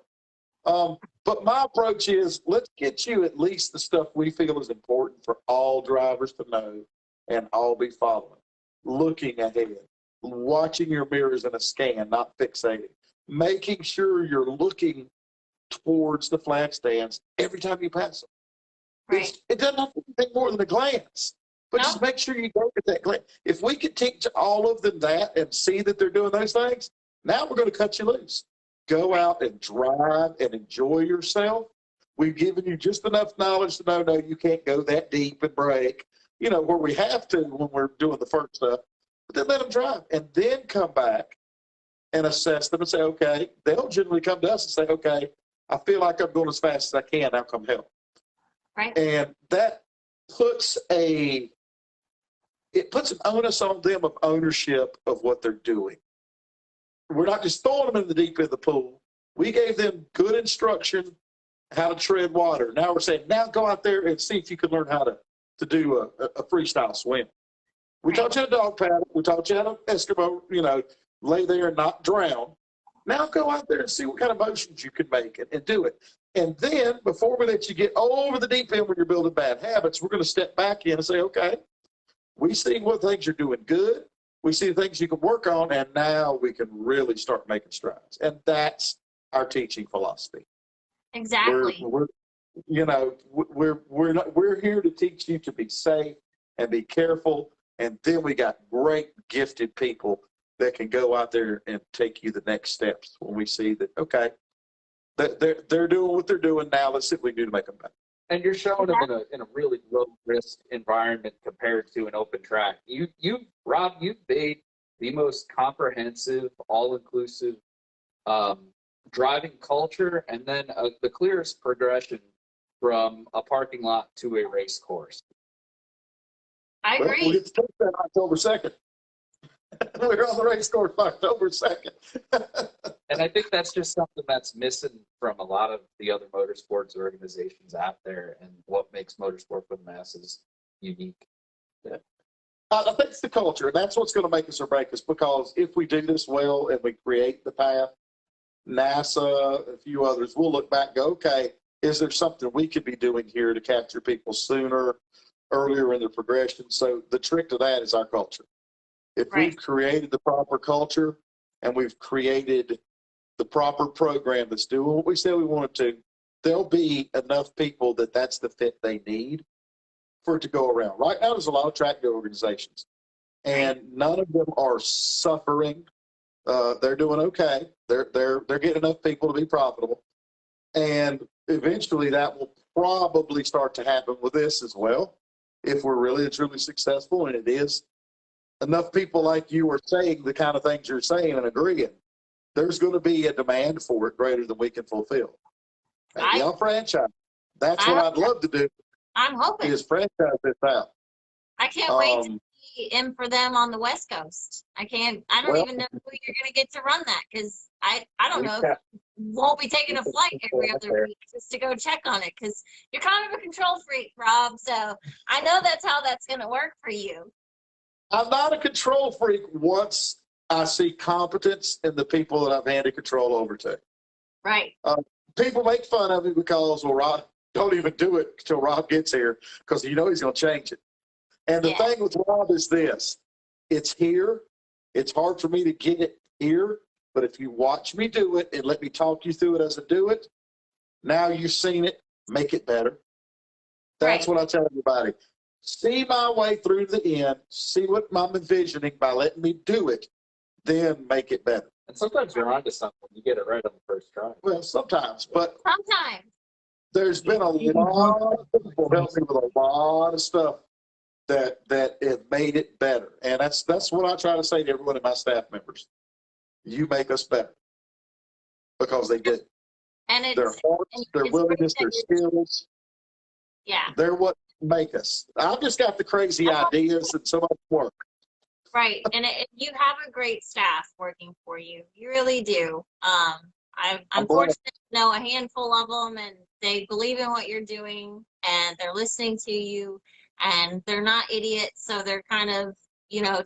But my approach is let's get you at least the stuff we feel is important for all drivers to know and all be following. Looking ahead, watching your mirrors in a scan, not fixating, making sure you're looking towards the flag stands every time you pass them. Right. It doesn't have to be anything more than a glance, but just make sure you go at that glance. If we could teach all of them that and see that they're doing those things, now we're going to cut you loose. Go out and drive and enjoy yourself. We've given you just enough knowledge to know, no, you can't go that deep and brake, where we have to when we're doing the first stuff. But then let them drive and then come back and assess them and say, okay, they'll generally come to us and say, okay, I feel like I'm going as fast as I can. Now come help. Right. And that puts an onus on them of ownership of what they're doing. We're not just throwing them in the deep end of the pool. We gave them good instruction how to tread water. Now we're saying, now go out there and see if you can learn how to do a freestyle swim. We taught you how to dog paddle. We taught you how to Eskimo, lay there and not drown. Now go out there and see what kind of motions you can make and do it. And then before we let you get over the deep end when you're building bad habits, we're going to step back in and say, okay, we see what things you're doing good. We see the things you can work on, and now we can really start making strides. And that's our teaching philosophy. Exactly. We're here to teach you to be safe and be careful. And then we got great gifted people that can go out there and take you the next steps when we see that, okay, they're doing what they're doing now. Let's see what we can do to make them better. And you're showing them in a really low risk environment compared to an open track. Rob, you've made the most comprehensive, all-inclusive driving culture, and then the clearest progression from a parking lot to a race course. I agree. We'll get to take said October 2nd. We were on the race course October 2nd. And I think that's just something that's missing from a lot of the other motorsports organizations out there, and what makes motorsport for the masses unique. I think it's the culture, and that's what's going to make us or break us, because if we do this well and we create the path, NASA, a few others, we'll look back and go, okay, is there something we could be doing here to capture people sooner, earlier in the progression? So the trick to that is our culture. If we've created the proper culture and we've created the proper program that's doing what we said we wanted to, there'll be enough people that that's the fit they need for it to go around. Right now, there's a lot of track day organizations, and none of them are suffering. They're doing okay. They're getting enough people to be profitable, and eventually that will probably start to happen with this as well, if we're really and truly successful. And it is enough people like you are saying the kind of things you're saying and agreeing, there's going to be a demand for it greater than we can fulfill. Maybe I'll franchise. That's what I'd love to do. I'm hoping. Is franchise this out. I can't wait to see M4TheM on the West Coast. I don't even know who you're going to get to run that, because I don't know if you won't be taking a flight every other week just to go check on it, because you're kind of a control freak, Rob. So I know that's how that's going to work for you. I'm not a control freak once I see competence in the people that I've handed control over to. Right. People make fun of me because, well, Rob, don't even do it until Rob gets here, because you know he's going to change it. And the thing with Rob is this: it's here. It's hard for me to get it here, but if you watch me do it and let me talk you through it as I do it, now you've seen it, make it better. That's what I tell everybody. See my way through the end, see what I'm envisioning by letting me do it, then make it better. And sometimes you're onto something. You get it right on the first try. Well, sometimes, but sometimes there's been a lot of people help me with a lot of stuff that have made it better. And that's what I try to say to every one of my staff members. You make us better, because they did. And it's their hearts, their willingness, their skills. Yeah. They're what make us. I've just got the crazy ideas and so much work. Right. And you have a great staff working for you. You really do. I'm fortunate to know a handful of them, and they believe in what you're doing, and they're listening to you, and they're not idiots. So they're kind of,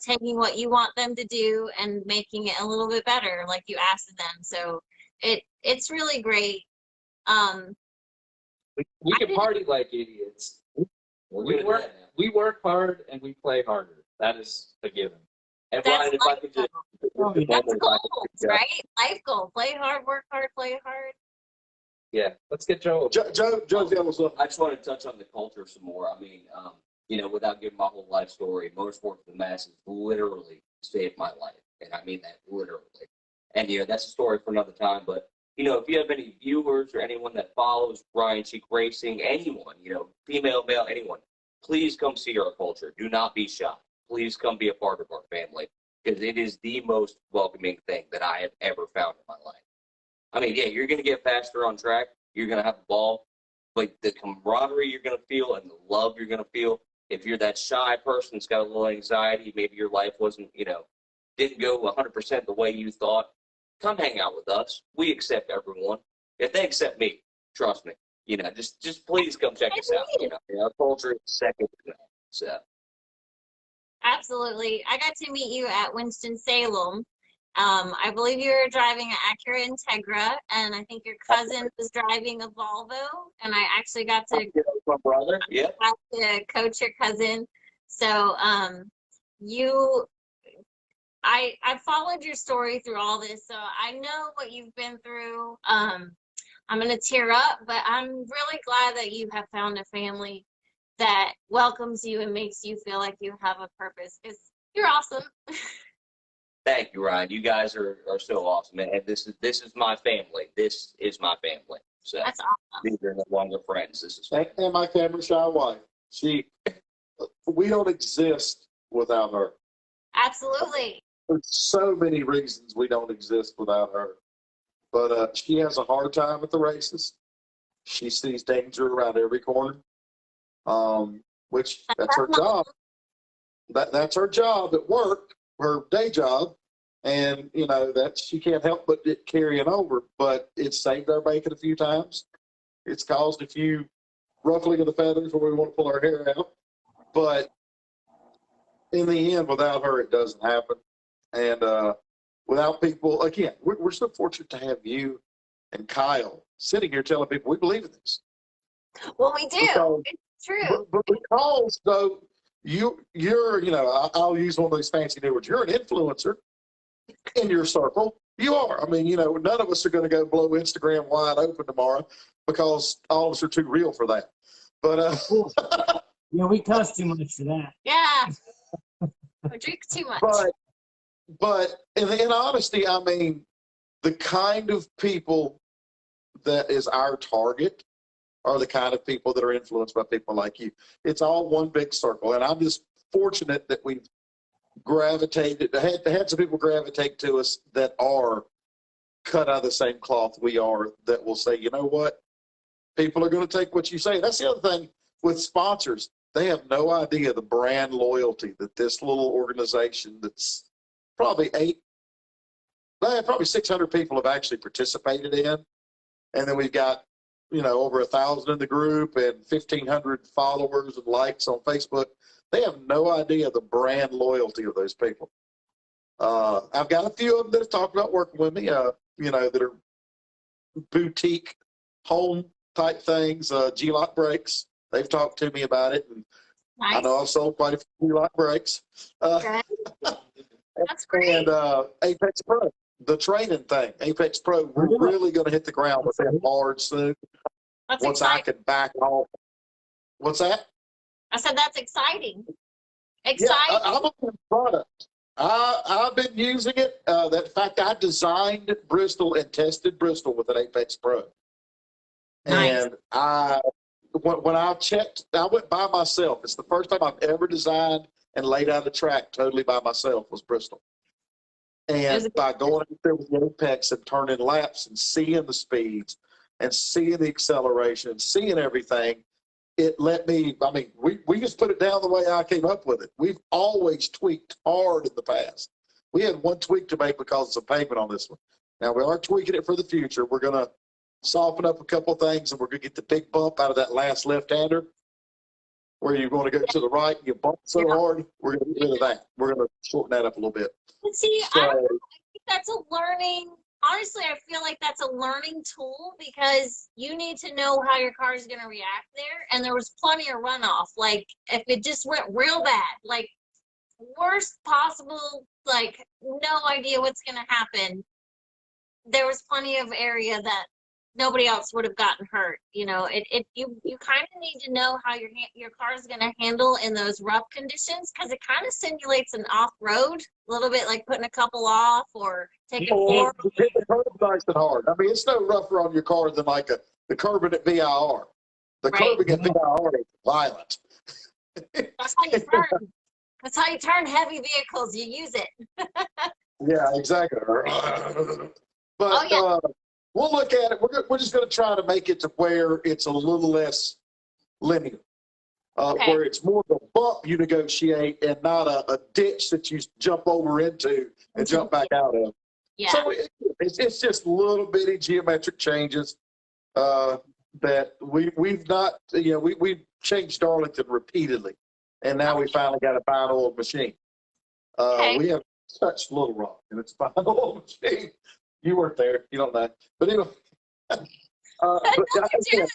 taking what you want them to do and making it a little bit better, like you asked them. So it's really great. We can party like idiots. We work hard and we play harder. That is a given. And that's Ryan, that's goals, right? Life goal. Play hard, work hard, play hard. Yeah, let's get Joe. Joe's the other. I just want to touch on the culture some more. I mean, without giving my whole life story, motorsport for the masses literally saved my life, and I mean that literally. And that's a story for another time. But if you have any viewers or anyone that follows Ryan Cheek Racing, anyone, female, male, anyone, please come see our culture. Do not be shy. Please come be a part of our family, because it is the most welcoming thing that I have ever found in my life. I mean, yeah, you're going to get faster on track. You're going to have a ball. But the camaraderie you're going to feel and the love you're going to feel, if you're that shy person that's got a little anxiety, maybe your life wasn't, didn't go 100% the way you thought, come hang out with us. We accept everyone. If they accept me, trust me, just please come check us out. Our culture is second to that. So. Absolutely. I got to meet you at Winston-Salem. I believe you were driving an Acura Integra, and I think your cousin was driving a Volvo, and I actually got to, my brother. Yeah. got to coach your cousin. So I followed your story through all this, so I know what you've been through. I'm going to tear up, but I'm really glad that you have found a family that welcomes you and makes you feel like you have a purpose, because you're awesome. Thank you, Ryan. You guys are so awesome, and this is my family. This is my family. So that's awesome. These are no longer friends. This is And my camera shy wife. We don't exist without her. Absolutely. There's so many reasons we don't exist without her. But she has a hard time at the races. She sees danger around every corner, which that's her job. that's her job at work, her day job. And, you know, that she can't help but it carrying over, but it's saved our bacon a few times. It's caused a few ruffling of the feathers where we want to pull our hair out. But in the end, without her, it doesn't happen. And without people, again, we're so fortunate to have you and Kyle sitting here telling people we believe in this. Well, we do. Because, it's true. but because, though, you're, you know, I'll use one of those fancy new words. You're an influencer in your circle. You are. I mean, you know, none of us are going to go blow Instagram wide open tomorrow because all of us are too real for that. But yeah, we cuss too much for that. Yeah. I drink too much. But in honesty, I mean, the kind of people that is our target are the kind of people that are influenced by people like you. It's all one big circle, and I'm just fortunate that we've gravitated, had some people gravitate to us that are cut out of the same cloth we are, that will say, you know what, people are going to take what you say. That's the other thing with sponsors. They have no idea the brand loyalty that this little organization that's probably 600 people have actually participated in. And then we've got, you know, over 1,000 in the group and 1,500 followers and likes on Facebook. They have no idea the brand loyalty of those people. I've got a few of them that have talked about working with me, you know, that are boutique home type things, G-Lock brakes. They've talked to me about it. And Nice. I know I've sold quite a few G-Lock brakes. Okay. That's great. And Apex Pro, the training thing, Apex Pro, we're really going to hit the ground with them hard soon. That's Once exciting. I can back off. What's that? I said that's exciting. Yeah, Exciting. I'm a good product. I've been using it. In fact, I designed Bristol and tested Bristol with an Apex Pro. Nice. And when I checked, I went by myself. It's the first time I've ever designed and laid out a track totally by myself was Bristol. And by going up there with the Apex and turning laps and seeing the speeds and seeing the acceleration and seeing everything, it let me, I mean, we just put it down the way I came up with it. We've always tweaked hard in the past. We had one tweak to make because of some payment on this one. Now we are tweaking it for the future. We're going to soften up a couple of things, and we're going to get the big bump out of that last left-hander where you're going to go to the right and you bump so hard. We're going to get rid of that. We're going to shorten that up a little bit. But see, I don't know. I think that's a learning. Honestly, I feel like that's a learning tool because you need to know how your car is going to react there. And there was plenty of runoff. Like, if it just went real bad, like, worst possible, like, no idea what's going to happen, there was plenty of area that nobody else would have gotten hurt. You know, you kind of need to know how your car is going to handle in those rough conditions because it kind of simulates an off-road, a little bit like putting a couple off or taking four. Hit the curb nice and hard. I mean, it's no rougher on your car than like the curbing at VIR. The curbing at VIR is violent. That's how you turn. That's how you turn heavy vehicles. You use it. Yeah, exactly. But we'll look at it. We're just going to try to make it to where it's a little less linear, where it's more of a bump you negotiate and not a ditch that you jump over into and jump back out of. Yeah. So it's just little bitty geometric changes that we've not, you know, we've changed Darlington repeatedly, and now we finally got a fine old machine. We have touched Little Rock, and it's a fine old machine. You weren't there. You don't know. But anyway. Poor Peter.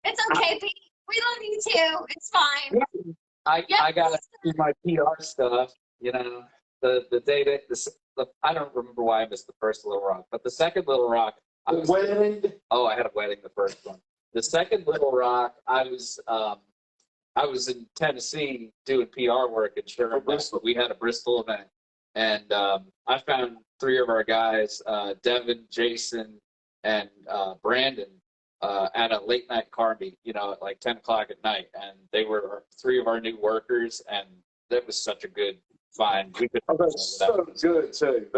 It's okay, Pete. We love you too. It's fine. I got to do my PR stuff. You know, the day that I don't remember why I missed the first Little Rock, but the second Little Rock. I had a wedding the first one. The second Little Rock, I was in Tennessee doing PR work, and sure enough, we had a Bristol event. And I found 3 of our guys, Devin, Jason, and Brandon, at a late night car meet, you know, at like 10 o'clock at night. And they were 3 of our new workers, and that was such a good find. That's so good, too.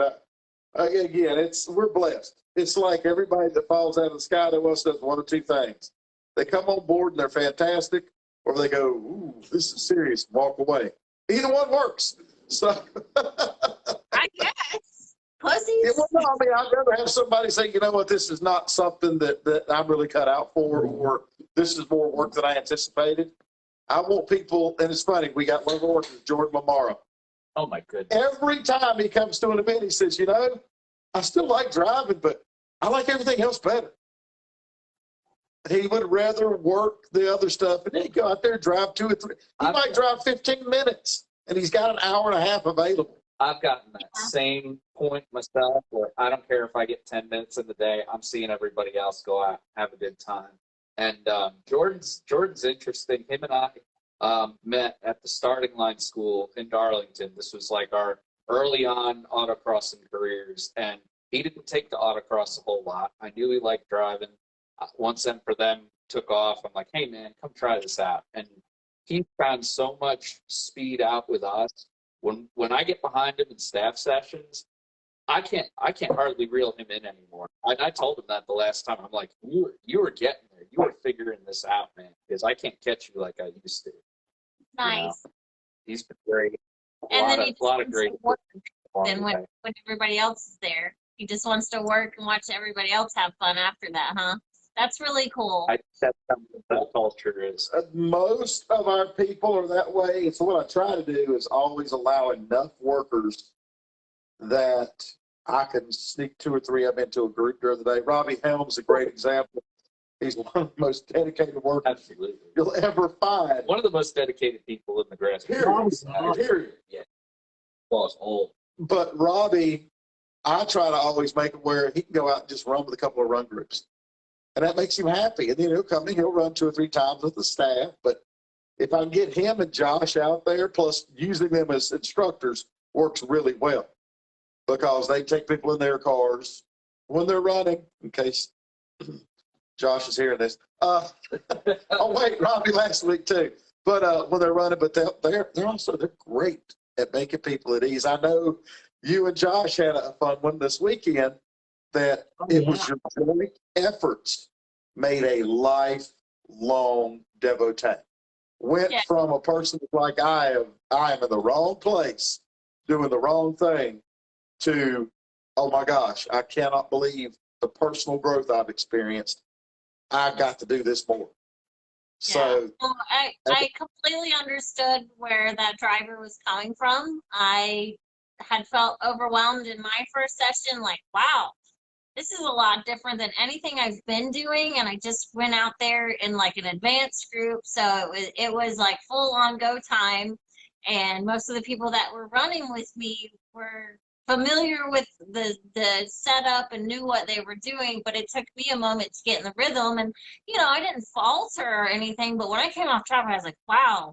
Again, we're blessed. It's like everybody that falls out of the sky to us does one of 2 things. They come on board and they're fantastic, or they go, ooh, this is serious, walk away. Either one works. So I guess. Pussies. yeah, well, no, I mean, I'd rather have somebody say, you know what, this is not something that I'm really cut out for, or this is more work than I anticipated. I want people, and it's funny, we got one of our workers, Jordan Mamara. Oh my goodness. Every time he comes to an event, he says, you know, I still like driving, but I like everything else better. He would rather work the other stuff, and then he'd go out there and drive 2 or 3. He might drive 15 minutes, and he's got an hour and a half available. I've gotten that same point myself where I don't care if I get 10 minutes in the day. I'm seeing everybody else go out, have a good time. And Jordan's interesting. Him and I met at the starting line school in Darlington. This was like our early on autocrossing careers. And he didn't take to autocross a whole lot. I knew he liked driving. Once M4TheM took off, I'm like, hey, man, come try this out. And he found so much speed out with us. When I get behind him in staff sessions, I can't hardly reel him in anymore. I told him that the last time. I'm like, you were getting there. You were figuring this out, man, because I can't catch you like I used to. Nice. You know? He's been great. And then he A lot of great work. Then when everybody else is there, he just wants to work and watch everybody else have fun after that, huh? That's really cool. I think that's how that culture is. Most of our people are that way. So what I try to do is always allow enough workers that I can sneak 2 or 3 of them into a group during the day. Robbie Helms is a great example. He's one of the most dedicated workers Absolutely. you'll ever find. One of the most dedicated people in the grass. Period. Yeah. Well, it's old. But Robbie, I try to always make it where he can go out and just run with a couple of run groups. And that makes him happy. And then he'll come in, he'll run 2 or 3 times with the staff. But if I can get him and Josh out there, plus using them as instructors, works really well. Because they take people in their cars when they're running, in case Josh is hearing this. Oh, wait, Robbie last week too. But when they're running, but they're also great at making people at ease. I know you and Josh had a fun one this weekend that it was your joint efforts made a lifelong devotee. Went from a person like I am in the wrong place, doing the wrong thing, to, oh my gosh, I cannot believe the personal growth I've experienced. I've got to do this more. So well, I completely understood where that driver was coming from. I had felt overwhelmed in my first session, like, wow, this is a lot different than anything I've been doing. And I just went out there in like an advanced group. So it was like full on go time. And most of the people that were running with me were familiar with the setup and knew what they were doing, but it took me a moment to get in the rhythm. And, you know, I didn't falter or anything, but when I came off track, I was like, wow,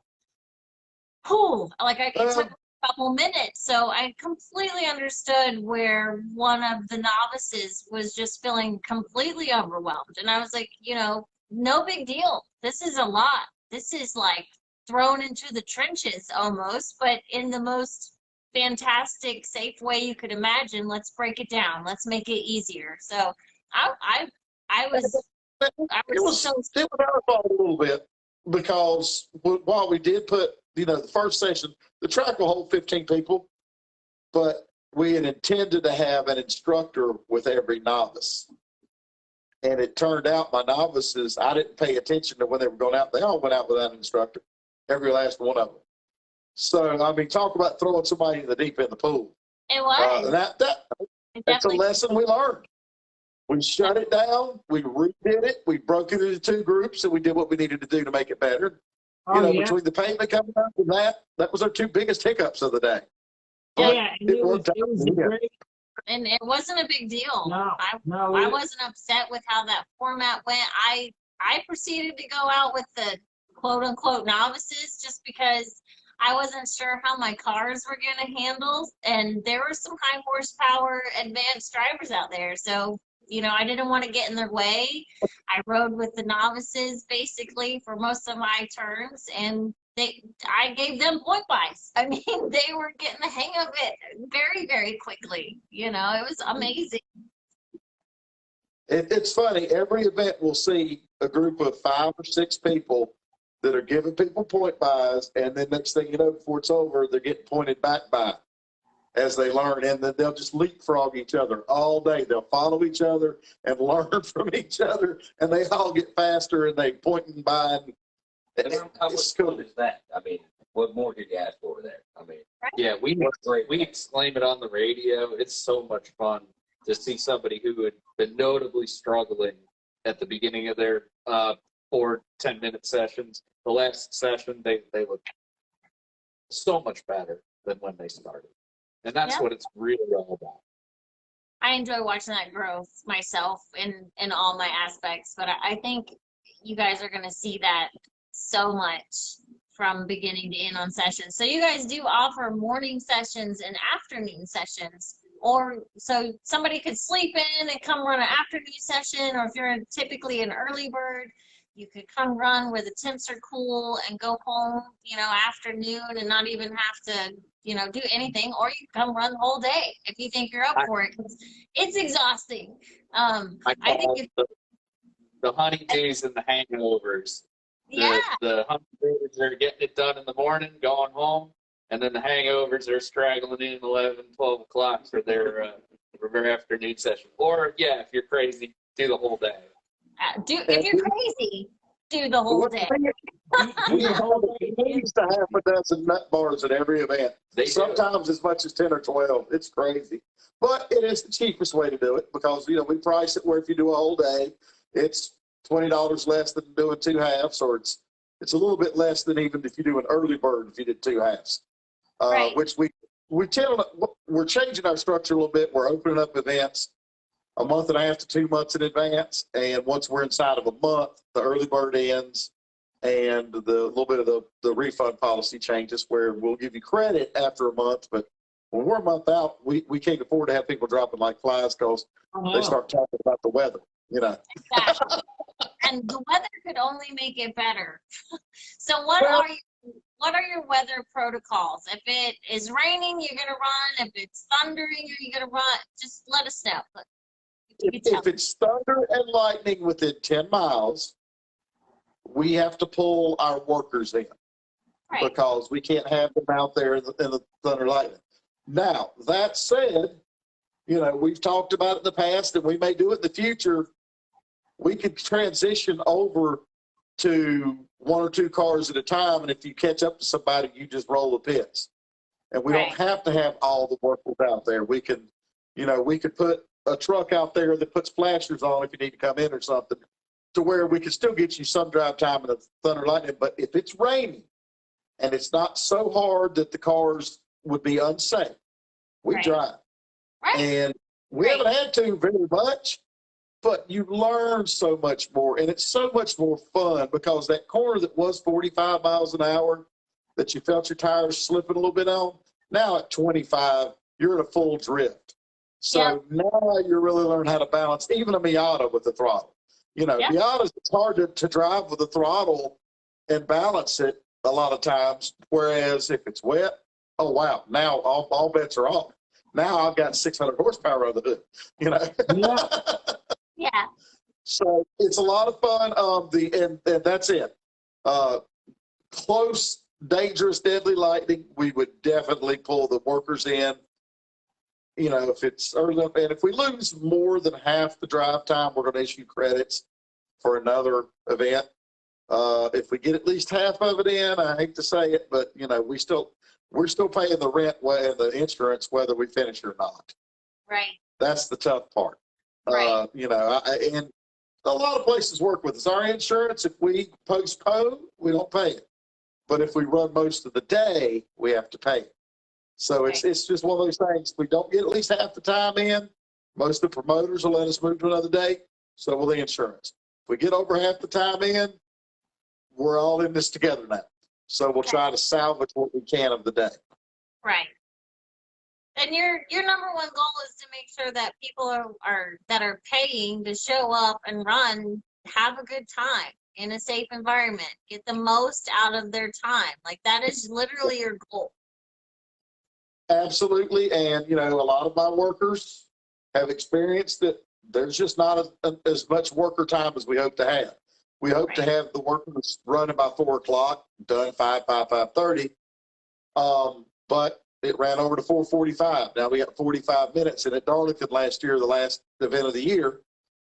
whew, like it took a couple minutes. So I completely understood where one of the novices was just feeling completely overwhelmed. And I was like, you know, no big deal. This is a lot. This is like thrown into the trenches almost, but in the most fantastic, safe way you could imagine. Let's break it down. Let's make it easier. So I was so it was our fault a little bit, because while we did put, you know, the first session, the track will hold 15 people, but we had intended to have an instructor with every novice. And it turned out my novices, I didn't pay attention to when they were going out. They all went out without an instructor, every last one of them. So, I mean, talk about throwing somebody in the deep end of the pool. It was. That's a lesson we learned. We shut it down. We redid it. We broke it into 2 groups, and we did what we needed to do to make it better. Between the payment coming up and that was our 2 biggest hiccups of the day. But it worked out. And it wasn't a big deal. No, I wasn't upset with how that format went. I proceeded to go out with the quote unquote novices just because I wasn't sure how my cars were going to handle. And there were some high horsepower advanced drivers out there. So, you know, I didn't want to get in their way. I rode with the novices basically for most of my turns, and I gave them point buys. I mean, they were getting the hang of it very, very quickly. You know, it was amazing. It's funny. Every event we'll see a group of 5 or 6 people that are giving people point buys, and then next thing you know, before it's over, they're getting pointed back by as they learn, and then they'll just leapfrog each other all day. They'll follow each other and learn from each other, and they all get faster, and they point and by. And how much fun is that? I mean, what more could you ask for there? I mean, Yeah, we exclaim it on the radio. It's so much fun to see somebody who had been notably struggling at the beginning of their 4 10-minute sessions. The last session, they look so much better than when they started. And that's what it's really all about. I enjoy watching that growth myself in all my aspects, but I think you guys are going to see that so much from beginning to end on sessions. So you guys do offer morning sessions and afternoon sessions, or so somebody could sleep in and come run an afternoon session, or if you're typically an early bird, you could come run where the temps are cool and go home, afternoon and not even have to, do anything, or you can come run the whole day if you think you're up for it. It's exhausting. I think the honeydews and the hangovers. The honeydews are getting it done in the morning, going home, and then the hangovers are straggling in 11, 12 o'clock for their afternoon session. Or, if you're crazy, do the whole day. If you're crazy, do the whole day. We used to have a dozen nut bars at every event. Sometimes as much as 10 or 12. It's crazy. But it is the cheapest way to do it because, we price it where if you do a whole day, it's $20 less than doing 2 halves, or it's a little bit less than even if you do an early bird if you did 2 halves. Right. Which we're changing our structure a little bit. We're opening up events a month and a half to 2 months in advance, and once we're inside of a month, the early bird ends, and the little bit of the refund policy changes where we'll give you credit after a month, but when we're a month out, we can't afford to have people dropping like flies because they start talking about the weather, Exactly. And the weather could only make it better. So what are your weather protocols? If it is raining, you're gonna run. If it's thundering, you're gonna run. Just let us know. If it's thunder and lightning within 10 miles, we have to pull our workers in because we can't have them out there in the thunder and lightning. Now, that said, we've talked about it in the past and we may do it in the future. We could transition over to 1 or 2 cars at a time, and if you catch up to somebody, you just roll the pits. And we don't have to have all the workers out there. We can, we could put a truck out there that puts flashers on if you need to come in or something, to where we can still get you some drive time in the thunder and lightning. But if it's raining and it's not so hard that the cars would be unsafe, we drive. And we haven't had to very much, but you learn so much more, and it's so much more fun because that corner that was 45 miles an hour that you felt your tires slipping a little bit on, now at 25, you're in a full drift. So now you really learn how to balance even a Miata with the throttle. Miatas, it's hard to drive with the throttle and balance it a lot of times, whereas if it's wet, oh, wow, now all bets are off. Now I've got 600 horsepower on the hood, Yeah. So it's a lot of fun. And that's it. Close, dangerous, deadly lightning, we would definitely pull the workers in. If it's early enough, and if we lose more than half the drive time, we're going to issue credits for another event. If we get at least half of it in, I hate to say it, but we're still paying the rent and the insurance whether we finish or not. Right. That's the tough part. Right. And a lot of places work with us. Our insurance, if we postpone, we don't pay it. But if we run most of the day, we have to pay it. So it's just one of those things. If we don't get at least half the time in, most of the promoters will let us move to another day. So will the insurance. If we get over half the time in, we're all in this together now. So we'll try to salvage what we can of the day. Right. And your number one goal is to make sure that people that are paying to show up and run have a good time in a safe environment, get the most out of their time. Like that is literally your goal. Absolutely. And, a lot of my workers have experienced that there's just not as much worker time as we hope to have. We hope to have the workers running by 4 o'clock, done 5:30. But it ran over to 4:45. Now we got 45 minutes. And at Darlington last year, the last event of the year,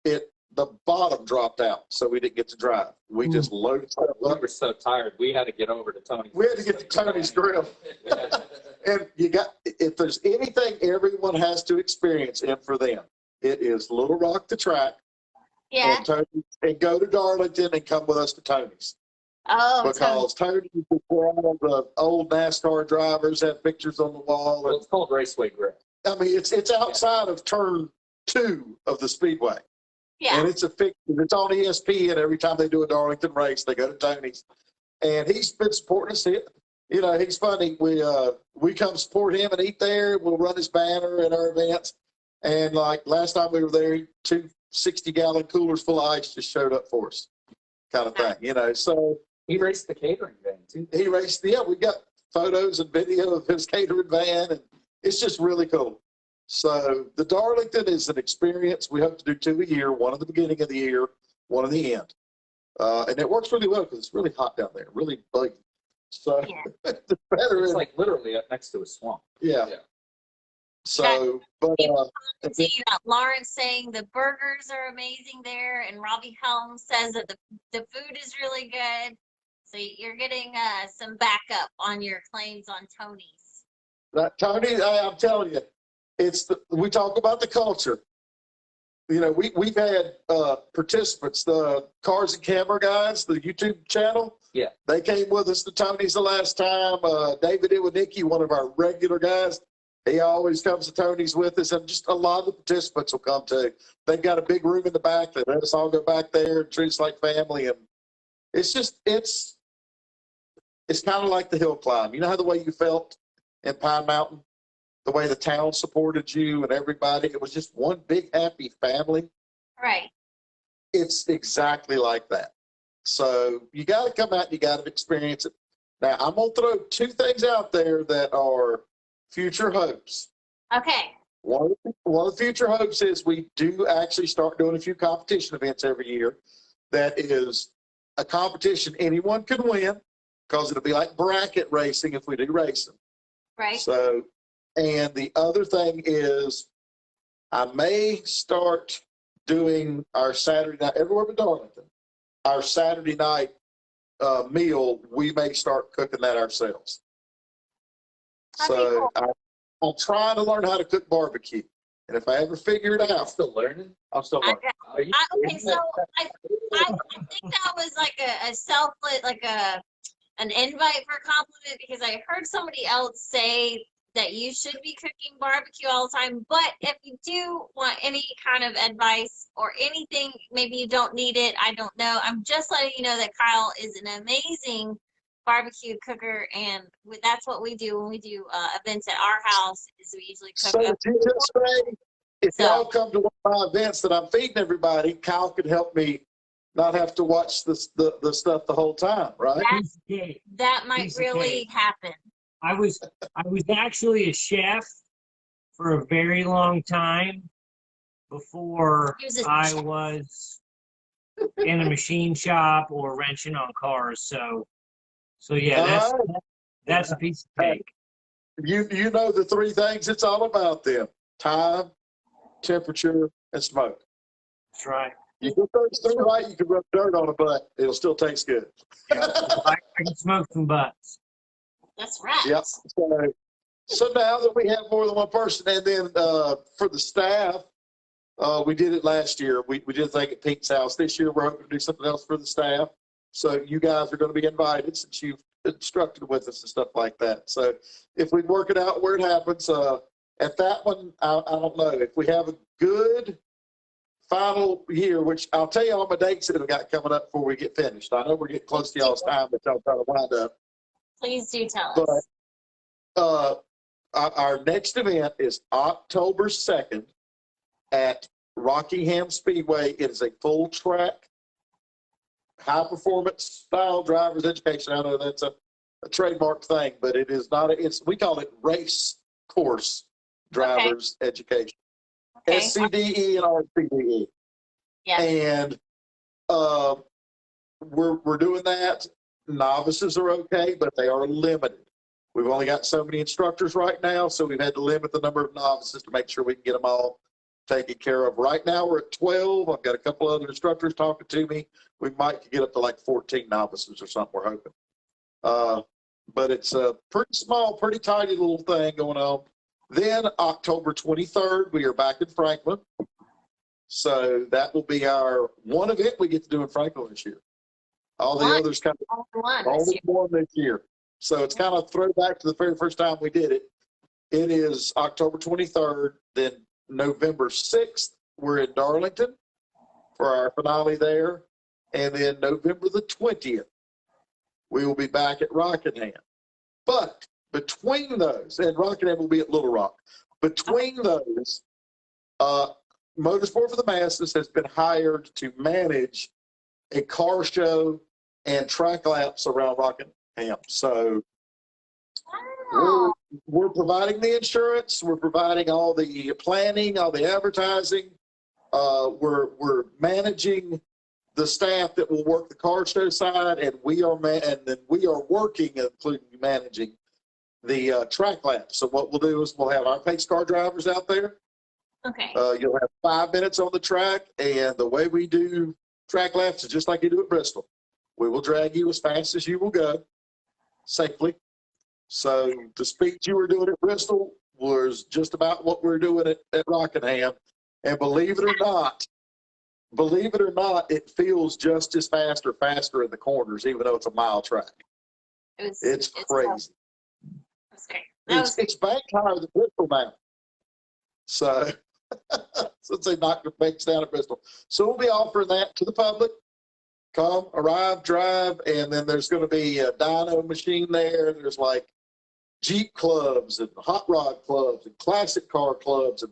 the bottom dropped out, so we didn't get to drive. We just loaded stuff We up. were so tired. We had to get over to Tony's. We had to get to Tony's Grill. And if there's anything everyone has to experience M4TheM, it is Little Rock the track. Yeah. And go to Darlington and come with us to Tony's. Oh, Because Tony's is where all the old NASCAR drivers have pictures on the wall. Well, it's called Raceway Grill. I mean, it's outside of turn 2 of the Speedway. yeah. And it's a fiction. It's on ESPN. Every time they do a Darlington race, they go to Tony's. And he's been supporting us. You know, he's funny. We come support him and eat there. We'll run his banner at our events. And like last time we were there, 2 60-gallon coolers full of ice just showed up for us, kind of thing. You know, so He raced the catering van too. he raced. Yeah, we got photos and video of his catering van, and it's just really cool. So the Darlington is an experience. We hope to do 2 a year, one at the beginning of the year, one at the end. And it works really well because it's really hot down there, really buggy. So Yeah. the better. It's like literally up next to a swamp. Yeah. Yeah. So, but See that Lawrence saying the burgers are amazing there, and Robbie Helms says that the food is really good. So you're getting some backup on your claims on Tony's. Tony, I'm telling you, we talk about the culture. You know, we've had participants, the Cars and Camera guys, the YouTube channel. Yeah. They came with us to Tony's the last time. David Iwanicki, one of our regular guys, he always comes to Tony's with us, and just a lot of the participants will come too. They've got a big room in the back. They let us all go back there and treat us like family. And it's kind of like the hill climb. You know how the way you felt in Pine Mountain? The way the town supported you and everybody. It was just one big happy family. Right. It's exactly like that. So you got to come out and you got to experience it. Now, I'm going to throw 2 things out there that are future hopes. Okay. One of the future hopes is we do actually start doing a few competition events every year. That is a competition anyone can win, because it'll be like bracket racing if we do racing. Right. So, and the other thing is I may start doing our Saturday night, everywhere but Darlington, our Saturday night meal, we may start cooking that ourselves. That'd be So I'm trying to learn how to cook barbecue. And if I ever figure it I'm out, still learning. I'm still learning. Okay, so I think that was like a selfless, like an invite for a compliment, because I heard somebody else say that you should be cooking barbecue all the time. But if you do want any kind of advice or anything, maybe you don't need it, I don't know. I'm just letting you know that Kyle is an amazing barbecue cooker, and that's what we do when we do events at our house. Is we usually cook So up. did you just say, if y'all come to one of my events that I'm feeding everybody, Kyle could help me not have to watch the stuff the whole time, right? That might really happen. I was actually a chef for a very long time before I was in a machine shop or wrenching on cars. So yeah, that's a piece of cake. You know the 3 things it's all about then: time, temperature, and smoke. That's right. You get those 3 right, you can rub dirt on a butt. It'll still taste good. I can smoke some butts. That's right. Yep. So now that we have more than one person, and then for the staff, we did it last year. We did a thing at Pete's house. This year, we're hoping to do something else for the staff. So you guys are going to be invited since you've instructed with us and stuff like that. So if we work it out where it happens, at that one, I don't know. If we have a good final year, which I'll tell you all my dates that have got coming up before we get finished. I know we're getting close to y'all's time, but y'all trying to wind up. Please do tell us. But our next event is October 2nd at Rockingham Speedway. It is a full track, high performance style driver's education. I know that's a trademark thing, but it is not. We call it race course driver's education. Okay. SCDE and RCDE. Yeah. And we're doing that. Novices are okay, but they are limited. We've only got so many instructors right now, so we've had to limit the number of novices to make sure we can get them all taken care of. Right now, we're at 12. I've got a couple other instructors talking to me. We might get up to like 14 novices or something, we're hoping. But it's a pretty small, pretty tiny little thing going on. Then October 23rd, we are back in Franklin. So that will be our one event we get to do in Franklin this year. All the others kind of only one this year. So it's kind of throwback to the very first time we did it. It is October 23rd. Then November 6th, we're in Darlington for our finale there. And then November the 20th, we will be back at Rockingham. But between those, and Rockingham will be at Little Rock, between those, Motorsport for the Masses has been hired to manage a car show and track laps around Rockingham. So we're providing the insurance, we're providing all the planning, all the advertising. We're managing the staff that will work the car show side, and we are working, including managing the track laps. So what we'll do is we'll have our pace car drivers out there. Okay. You'll have 5 minutes on the track, and the way we do track laps is just like you do at Bristol. We will drag you as fast as you will go safely. So the speed you were doing at Bristol was just about what we're doing at Rockingham. And believe it or not, it feels just as fast or faster in the corners, even though it's a mile track. It's crazy. It's banked higher than Bristol now. So since they knocked the banks down at Bristol. So we'll be offering that to the public. Come, arrive, drive, and then there's going to be a dyno machine there. There's like Jeep clubs and hot rod clubs and classic car clubs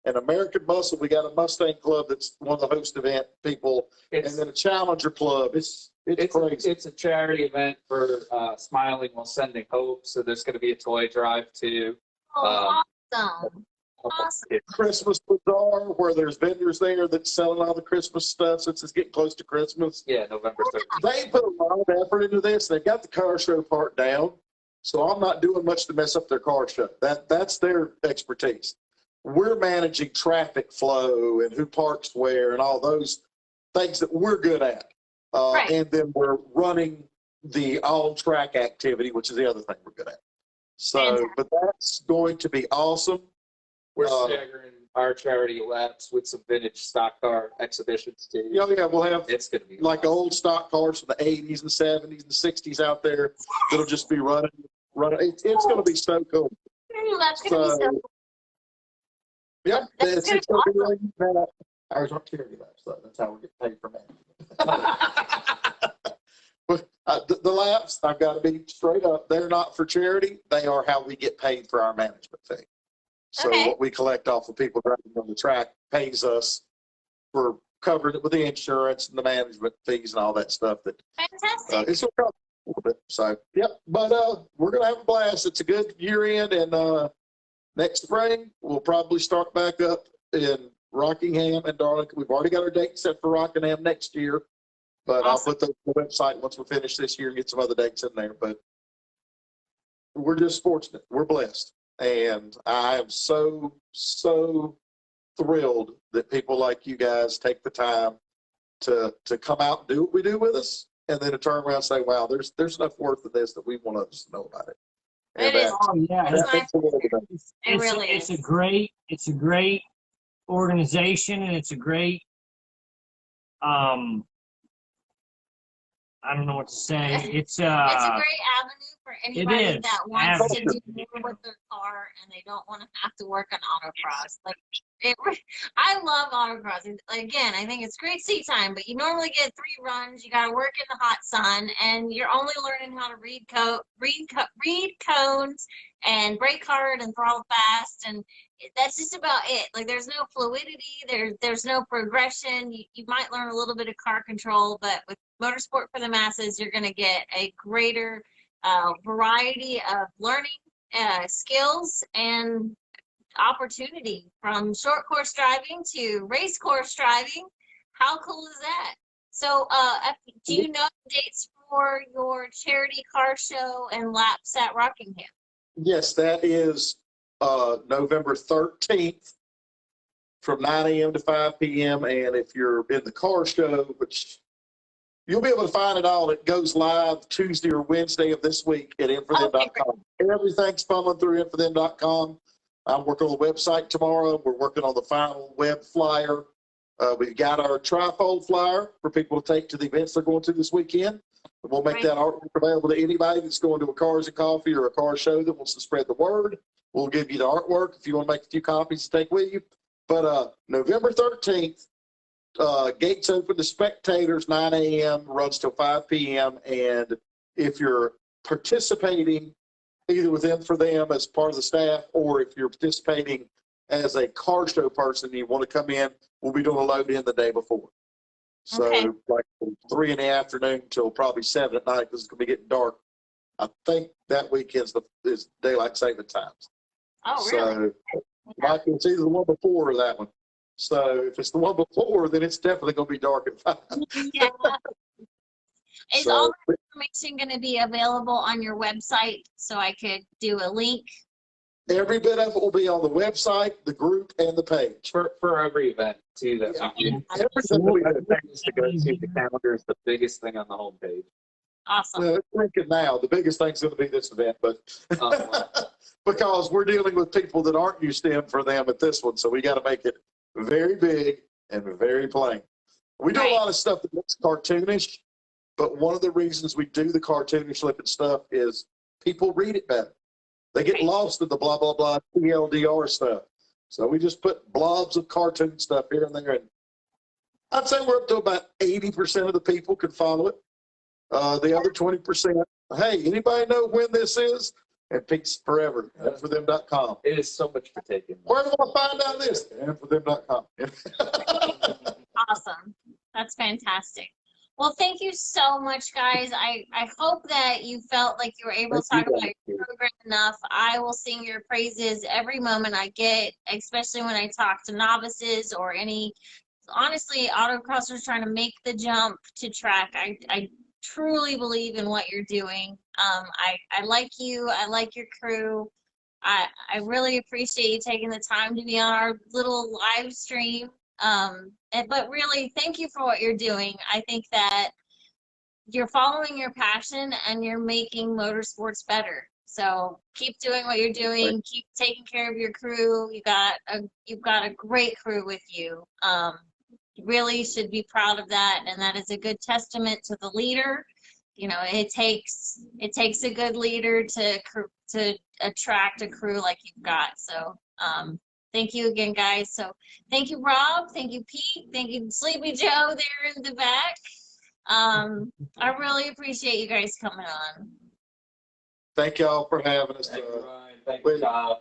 and American Muscle. We got a Mustang club that's one of the host event people, and then a Challenger club. It's crazy. It's a charity event for Smiling While Sending Hope. So there's going to be a toy drive too. Awesome. Awesome. Christmas bazaar where there's vendors there that's selling all the Christmas stuff since it's getting close to Christmas. Yeah, November 13th. They put a lot of effort into this. They've got the car show part down, so I'm not doing much to mess up their car show. That's their expertise. We're managing traffic flow and who parks where and all those things that we're good at. Right. And then we're running the on-track activity, which is the other thing we're good at. So, Fantastic. but that's going to be awesome. We're staggering our charity laps with some vintage stock car exhibitions too. Yeah, we'll have It's going to be like awesome. old stock cars from the 80s and 70s and 60s out there that'll just be running. It's going to be so cool. That's going to be so cool. Yep, That's it's going to be awesome. really ours aren't charity laps, though. That's how we get paid for management. But the laps, I've got to be straight up. They're not for charity. They are how we get paid for our management fee. So what we collect off of people driving on the track pays us for covering it with the insurance and the management fees and all that stuff. That Fantastic. it's a little bit. So but we're gonna have a blast. It's a good year end, and next spring we'll probably start back up in Rockingham and Darlington. We've already got our date set for Rockingham next year, but Awesome. I'll put those on the website once we finish this year and get some other dates in there. But we're just fortunate. We're blessed. And I am so thrilled that people like you guys take the time to come out and do what we do with us, and then to turn around and say, wow, there's enough worth of this that we want others to know about it. And It is. that makes a little bit of It really it's is. a great organization, and it's a great I don't know what to say. It's a great avenue for anybody is. that wants to Absolutely. do more with their car and they don't want to have to work on autocross. Like, I love autocross. Again, I think it's great seat time, but you normally get 3 runs. You got to work in the hot sun, and you're only learning how to read cones and brake hard and throttle fast, and that's just about it. Like, there's no fluidity. There's no progression. You might learn a little bit of car control, but with Motorsport for the Masses, you're going to get a greater variety of learning skills and opportunity, from short course driving to race course driving. How cool is that? So, do you know the dates for your charity car show and laps at Rockingham? Yes, that is November 13th from 9 a.m. to 5 p.m. And if you're in the car show, which you'll be able to find it all, it goes live Tuesday or Wednesday of this week at M4TheM.com. Everything's funneling through M4TheM.com. I'm working on the website tomorrow. We're working on the final web flyer. We've got our trifold flyer for people to take to the events they're going to this weekend. And we'll make that artwork available to anybody that's going to a Cars and Coffee or a car show that wants to spread the word. We'll give you the artwork if you want to make a few copies to take with you. But November 13th, gates open to spectators 9 a.m., runs till 5 p.m. And if you're participating either with M4TheM as part of the staff, or if you're participating as a car show person and you want to come in, we'll be doing a load in the day before. So like from 3 in the afternoon till probably 7 at night, because it's going to be getting dark. I think that weekend's is daylight saving times. Oh, really? So like it's either the one before or that one. So if it's the one before, then it's definitely going to be dark at 5. Yeah. Is all the information going to be available on your website so I could do a link? Every bit of it will be on the website, the group, and the page. For every event, too, that's Everything will be the things to go to. The calendar is the biggest thing on the homepage. Awesome. well, it's thinking now. The biggest thing's going to be this event, but because we're dealing with people that aren't used to M4TheM at this one, so we got to make it very big and very plain. We do a lot of stuff that looks cartoonish, but one of the reasons we do the cartoonish looking stuff is people read it better. They get lost in the blah, blah, blah, TLDR stuff. So we just put blobs of cartoon stuff here and there. And I'd say we're up to about 80% of the people can follow it. The other 20%, hey, anybody know when this is? And Pete's forever, M4TheM.com. It is so much for taking. Where do I find out this? M4TheM.com. Awesome. That's fantastic. Well, thank you so much, guys. I hope that you felt like you were able to talk about your program enough. I will sing your praises every moment I get, especially when I talk to novices or any, honestly, autocrossers trying to make the jump to track. I truly believe in what you're doing. I like you. I like your crew. I really appreciate you taking the time to be on our little live stream. But really, thank you for what you're doing. I think that you're following your passion and you're making motorsports better. So keep doing what you're doing. Keep taking care of your crew. You've got a great crew with you. You really should be proud of that, and that is a good testament to the leader. You know, it takes a good leader to attract a crew like you've got. So thank you again, guys. So thank you, Rob. Thank you, Pete. Thank you, Sleepy Joe there in the back. I really appreciate you guys coming on. Thank y'all for having us. Thank you, Ryan. Thank you, Todd.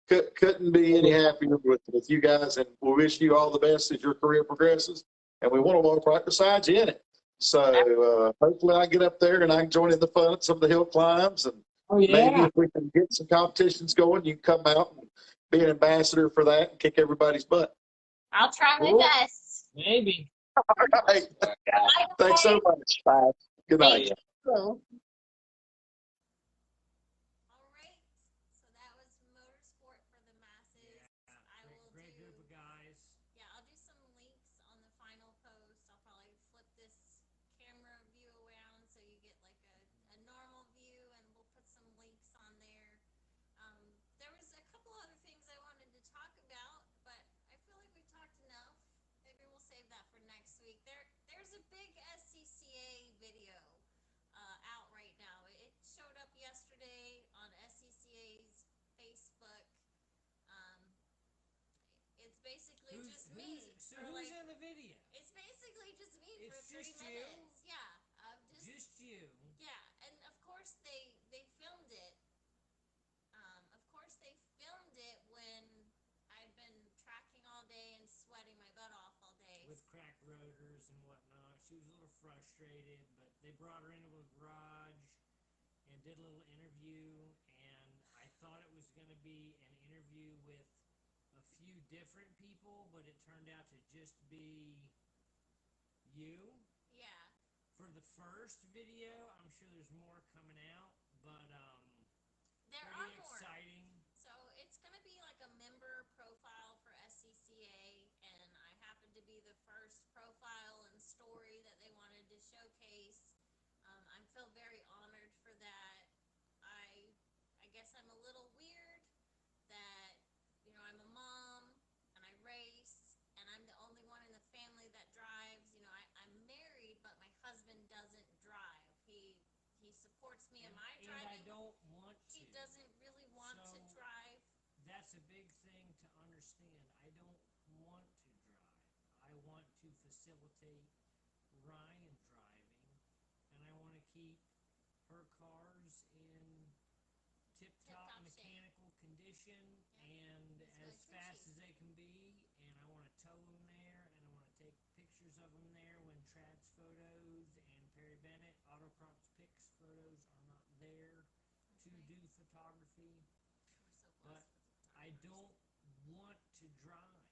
Couldn't be any happier with you guys, and we wish you all the best as your career progresses. And we want to learn right beside you in it. So hopefully I get up there and I can join in the fun at some of the hill climbs, and maybe if we can get some competitions going, you can come out and be an ambassador for that and kick everybody's butt. I'll try my best. Maybe. All right. Thanks so much. Bye. Good night. Thank you. Great group of guys. Yeah, I'll do some links on the final post. I'll probably flip this camera view around so you get like a normal view, and we'll put some links on there. There was a couple other things I wanted to talk about, but I feel like we've talked enough. Maybe we'll save that for next week. There's a big SCCA video out right now. It showed up yesterday on SCCA's Facebook. It's basically just me. So who's in the video? It's basically just me for 3 minutes. Yeah, just you. Yeah, and of course they filmed it. Of course they filmed it when I'd been tracking all day and sweating my butt off all day. With cracked rotors and whatnot. She was a little frustrated, but they brought her into a garage and did a little interview, and I thought it was going to be an interview with a few different people, but it turned out to just be you. for the first video. I'm sure there's more coming out, but There are pretty more. exciting. So it's going to be like a member profile for SCCA, and I happen to be the first profile and story that they wanted to showcase. I feel very honored for that. I guess I'm a little weird that, you know, I'm a mom and I race and I'm the only one in the family that drives. You know, I'm married, but my husband doesn't drive. He supports me in my driving. And I don't want to. He doesn't really want So, to drive. That's a big thing to understand. I don't want to drive. I want to facilitate Ryan driving, and I want to keep her cars in tip-top Tip-top mechanical condition Yeah. and It's as going fast cheap. as they can be, and I want to tow them there, and I want to take pictures of them there when Trad's photos and Perry Bennett Autocross Picks photos are not there to Right. do photography. We're so But blessed with the I drivers. don't want to drive.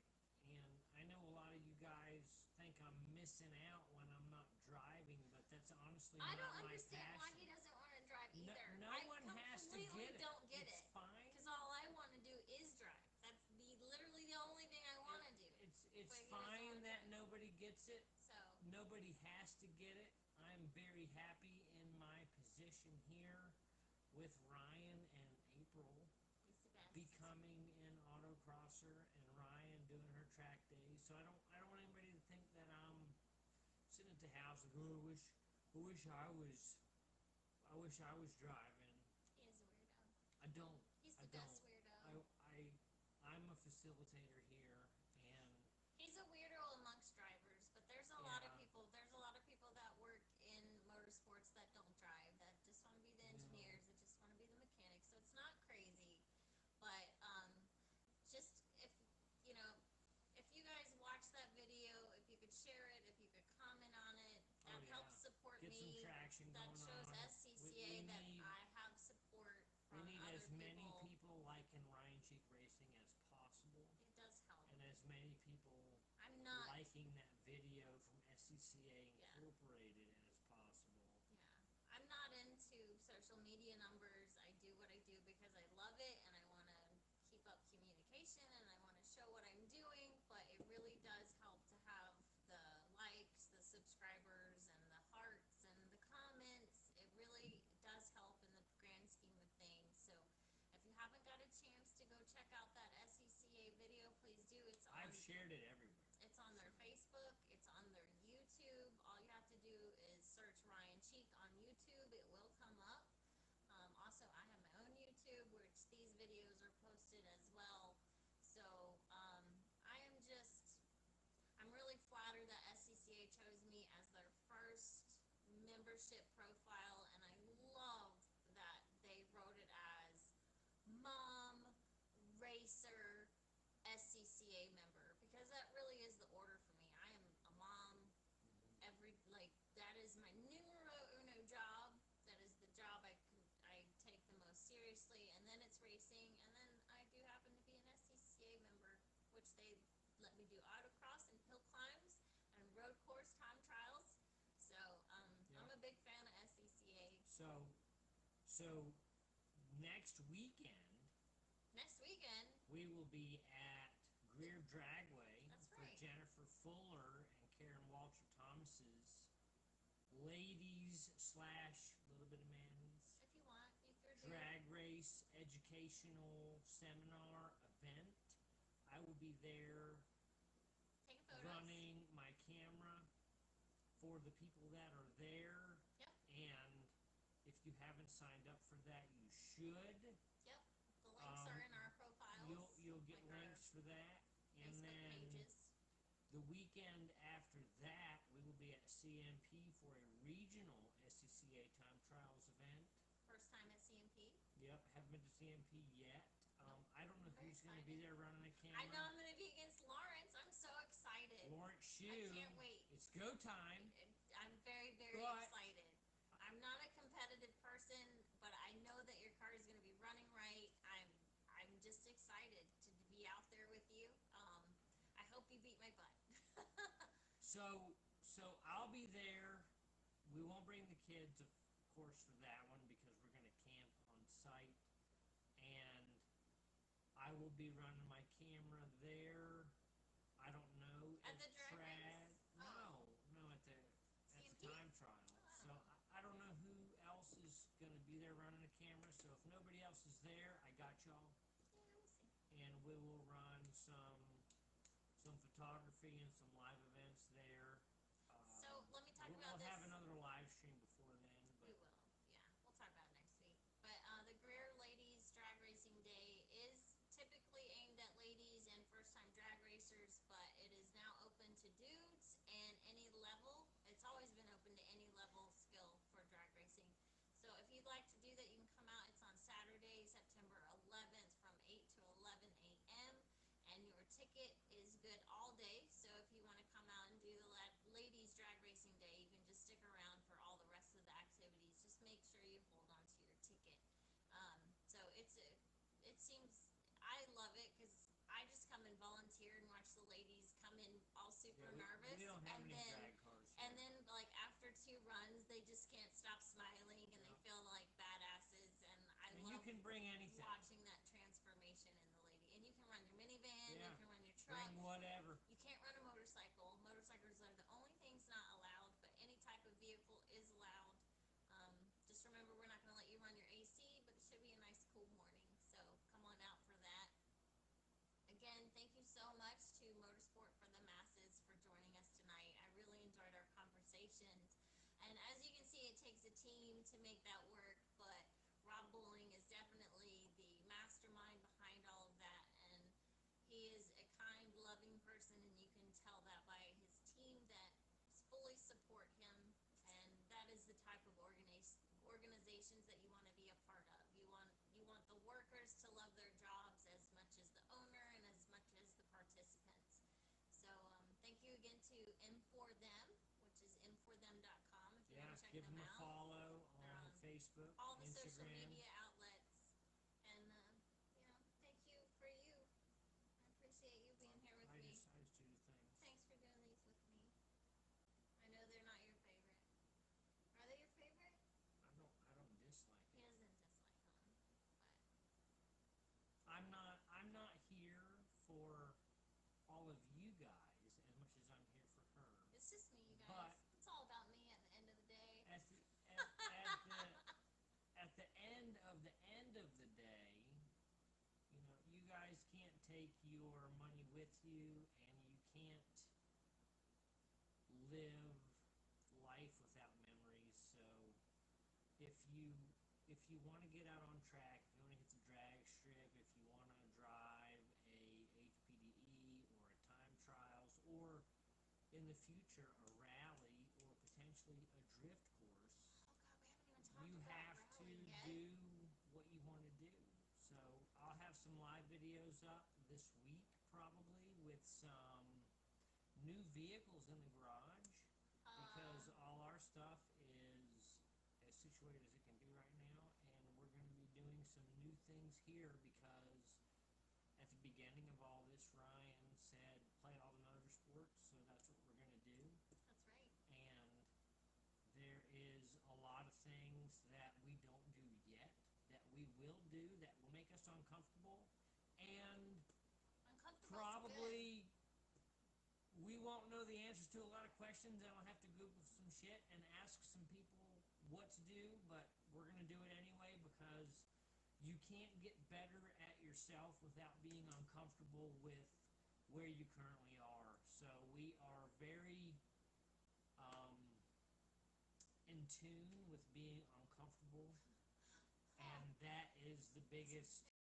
And I know a lot of you guys think I'm missing out when I'm not driving, but that's honestly I not don't my understand why passion. he doesn't want to drive No, either. no I one has to completely get it. don't get It's it. fine. Because all I want to do is drive. That's literally the only thing I want to do. It's But he doesn't fine wanna that drive. nobody gets it. So, Nobody has to get it. I'm very happy in my position here with Ryan and April he's the best. becoming an autocrosser and Ryan doing her track days. So I don't want anybody to think that I'm sitting at the house like, oh, I wish I was driving. He is a weirdo. I don't. He's I the don't. best weirdo. I'm a facilitator here, and He's a weirdo amongst drivers, but there's a lot of Yeah. people. There's a lot of people that work in motorsports that don't drive, that just want to be the engineers, that just want to be the mechanics. So it's not crazy, but just if you know, if you guys watch that video, if you could share it, if you could comment on it, that Oh, yeah. helps support Get me. some traction That going shows on. SCCA We that need- I have support we from need other as many people. people like in Ryan Cheek Racing as possible, It does help. and as many people I'm not. liking that video from SCCA Yeah. Incorporated as possible. Yeah, I'm not into social media numbers. I do what I do because I love it and I want to keep up communication and I want to show what I'm doing, but it really does help to have the likes, the subscribers, and the hearts and the comments. It really does help in the grand scheme of things. So if you haven't got a chance to go check out that SCCA video, please do. I've shared it everywhere. It's on their Facebook. It's on their YouTube. All you have to do is search Ryan Cheek on YouTube. It will come up. Also, I have my own YouTube, which these videos are posted as well. So I'm really flattered that SCCA chose me as their first membership profile, and I love that they wrote it as Mom, Racer, SCCA member, because that really is the order for me. I am a mom. That is my numero uno job. That is the job I take the most seriously, and then it's racing, and then I do happen to be an SCCA member, which they let me do autocross and hill climbs and road course time trials. So Yeah. I'm a big fan of SCCA. So next weekend Next weekend, we will be at Greer Dragway That's for right. Jennifer Fuller and Karen Walter Thomas's ladies / little bit of men's if you want, you can drag race educational seminar event. I will be there take photos. running my camera for the people that are there. Yep. And if you haven't signed up for that, you should. Yep. The links are in our profiles. You'll get like our links for that. And Facebook then pages. the weekend after that, we will be at CMP for a regional SCCA time trials event. First time at CMP. Yep, haven't been to CMP yet. I don't know Very who's going to be excited. there running the camera. I know I'm going to be against Lawrence. I'm so excited. Lawrence Shue. I can't wait. It's go time. I'm very, very But- excited. I'm not a competitive person, but I know that your car is going to be running right. I'm just excited to be out there with you. I hope you beat my butt. So I'll be there we won't bring the kids, of course, for that one because we're going to camp on site. And I will be running my camera there. I don't know At if the drag Trad. race? Oh. No, at the TMP? time trial. So I don't know who else is going to be there running the camera. So if nobody else is there, I got y'all. Yeah, we'll see. And we will run some photography and some live events there. So let me talk we'll about this. We'll have another live stream before then. We will. Yeah, we'll talk about it next week. But the Greer Ladies Drag Racing Day is typically aimed at ladies and first-time drag racers, but it is now open to dudes and any level. It's always been open to any level skill for drag racing. So if you'd like to do that, you can come out. It's on Saturday, September 11th from 8 to 11 a.m. And your ticket is good all day. So if you want to come out and do the Ladies Drag Racing Day, you can just stick around for all the rest of the activities. Just make sure you hold on to your ticket. So it seems, I love it because I just come and volunteer and watch the ladies come in all super nervous. We don't have and any then, drag cars. And then, like, after 2 runs, they just can't stop smiling and they feel like badasses. And I love you can bring anything. Watching that transformation in the lady. And you can run your minivan, you can run your truck. Bring whatever. You can't run a motorcycle. Motorcycles are the only things not allowed, but any type of vehicle is allowed. Just remember, we're not going to let you run your AC, but it should be a nice, cool morning. So come on out for that. Again, thank you so much to Motorsport for the Masses for joining us tonight. I really enjoyed our conversations. And as you can see, it takes a team to make that work, but Rob Bowling is definitely the mastermind behind all of that. And he is a kind, loving person, and you can tell that by his team that fully support him. And that is the type of organizations that you want to be a part of. You want the workers to love their jobs as much as the owner and as much as the participants. So thank you again to M4TheM, which is M4TheM.com. If you want to check give them them a out. follow on Facebook, all the Instagram. social media outlets. And thank you for you. I appreciate you being here with me. I just do things. Thanks for doing these with me. I know they're not your favorite. Are they your favorite? I don't dislike it. He doesn't dislike them, but I'm not here for all of you guys as much as I'm here for her. it's just me, you guys. But it's all about me at the end of the day. At the end of the day, you guys can't take your money with you, and you can't live life without memories. So if you want to get out on track, if you want to hit the drag strip, if you want to drive a HPDE or a time trials, or in the future a rally, or potentially a drift course, Oh God, we haven't even talked you about have to rallying yet. do what you want to do. So I'll have some live videos up this week, probably, with some new vehicles in the garage, because all our stuff is as situated as it can be right now, and we're going to be doing some new things here because at the beginning of all this, Ryan said play all the motorsports, so that's what we're going to do. That's right. And there is a lot of things that we don't do yet that we will do that will make us uncomfortable, and probably we won't know the answers to a lot of questions, and I'll have to Google some shit and ask some people what to do, but we're going to do it anyway because you can't get better at yourself without being uncomfortable with where you currently are. So we are very in tune with being uncomfortable, and that is the biggest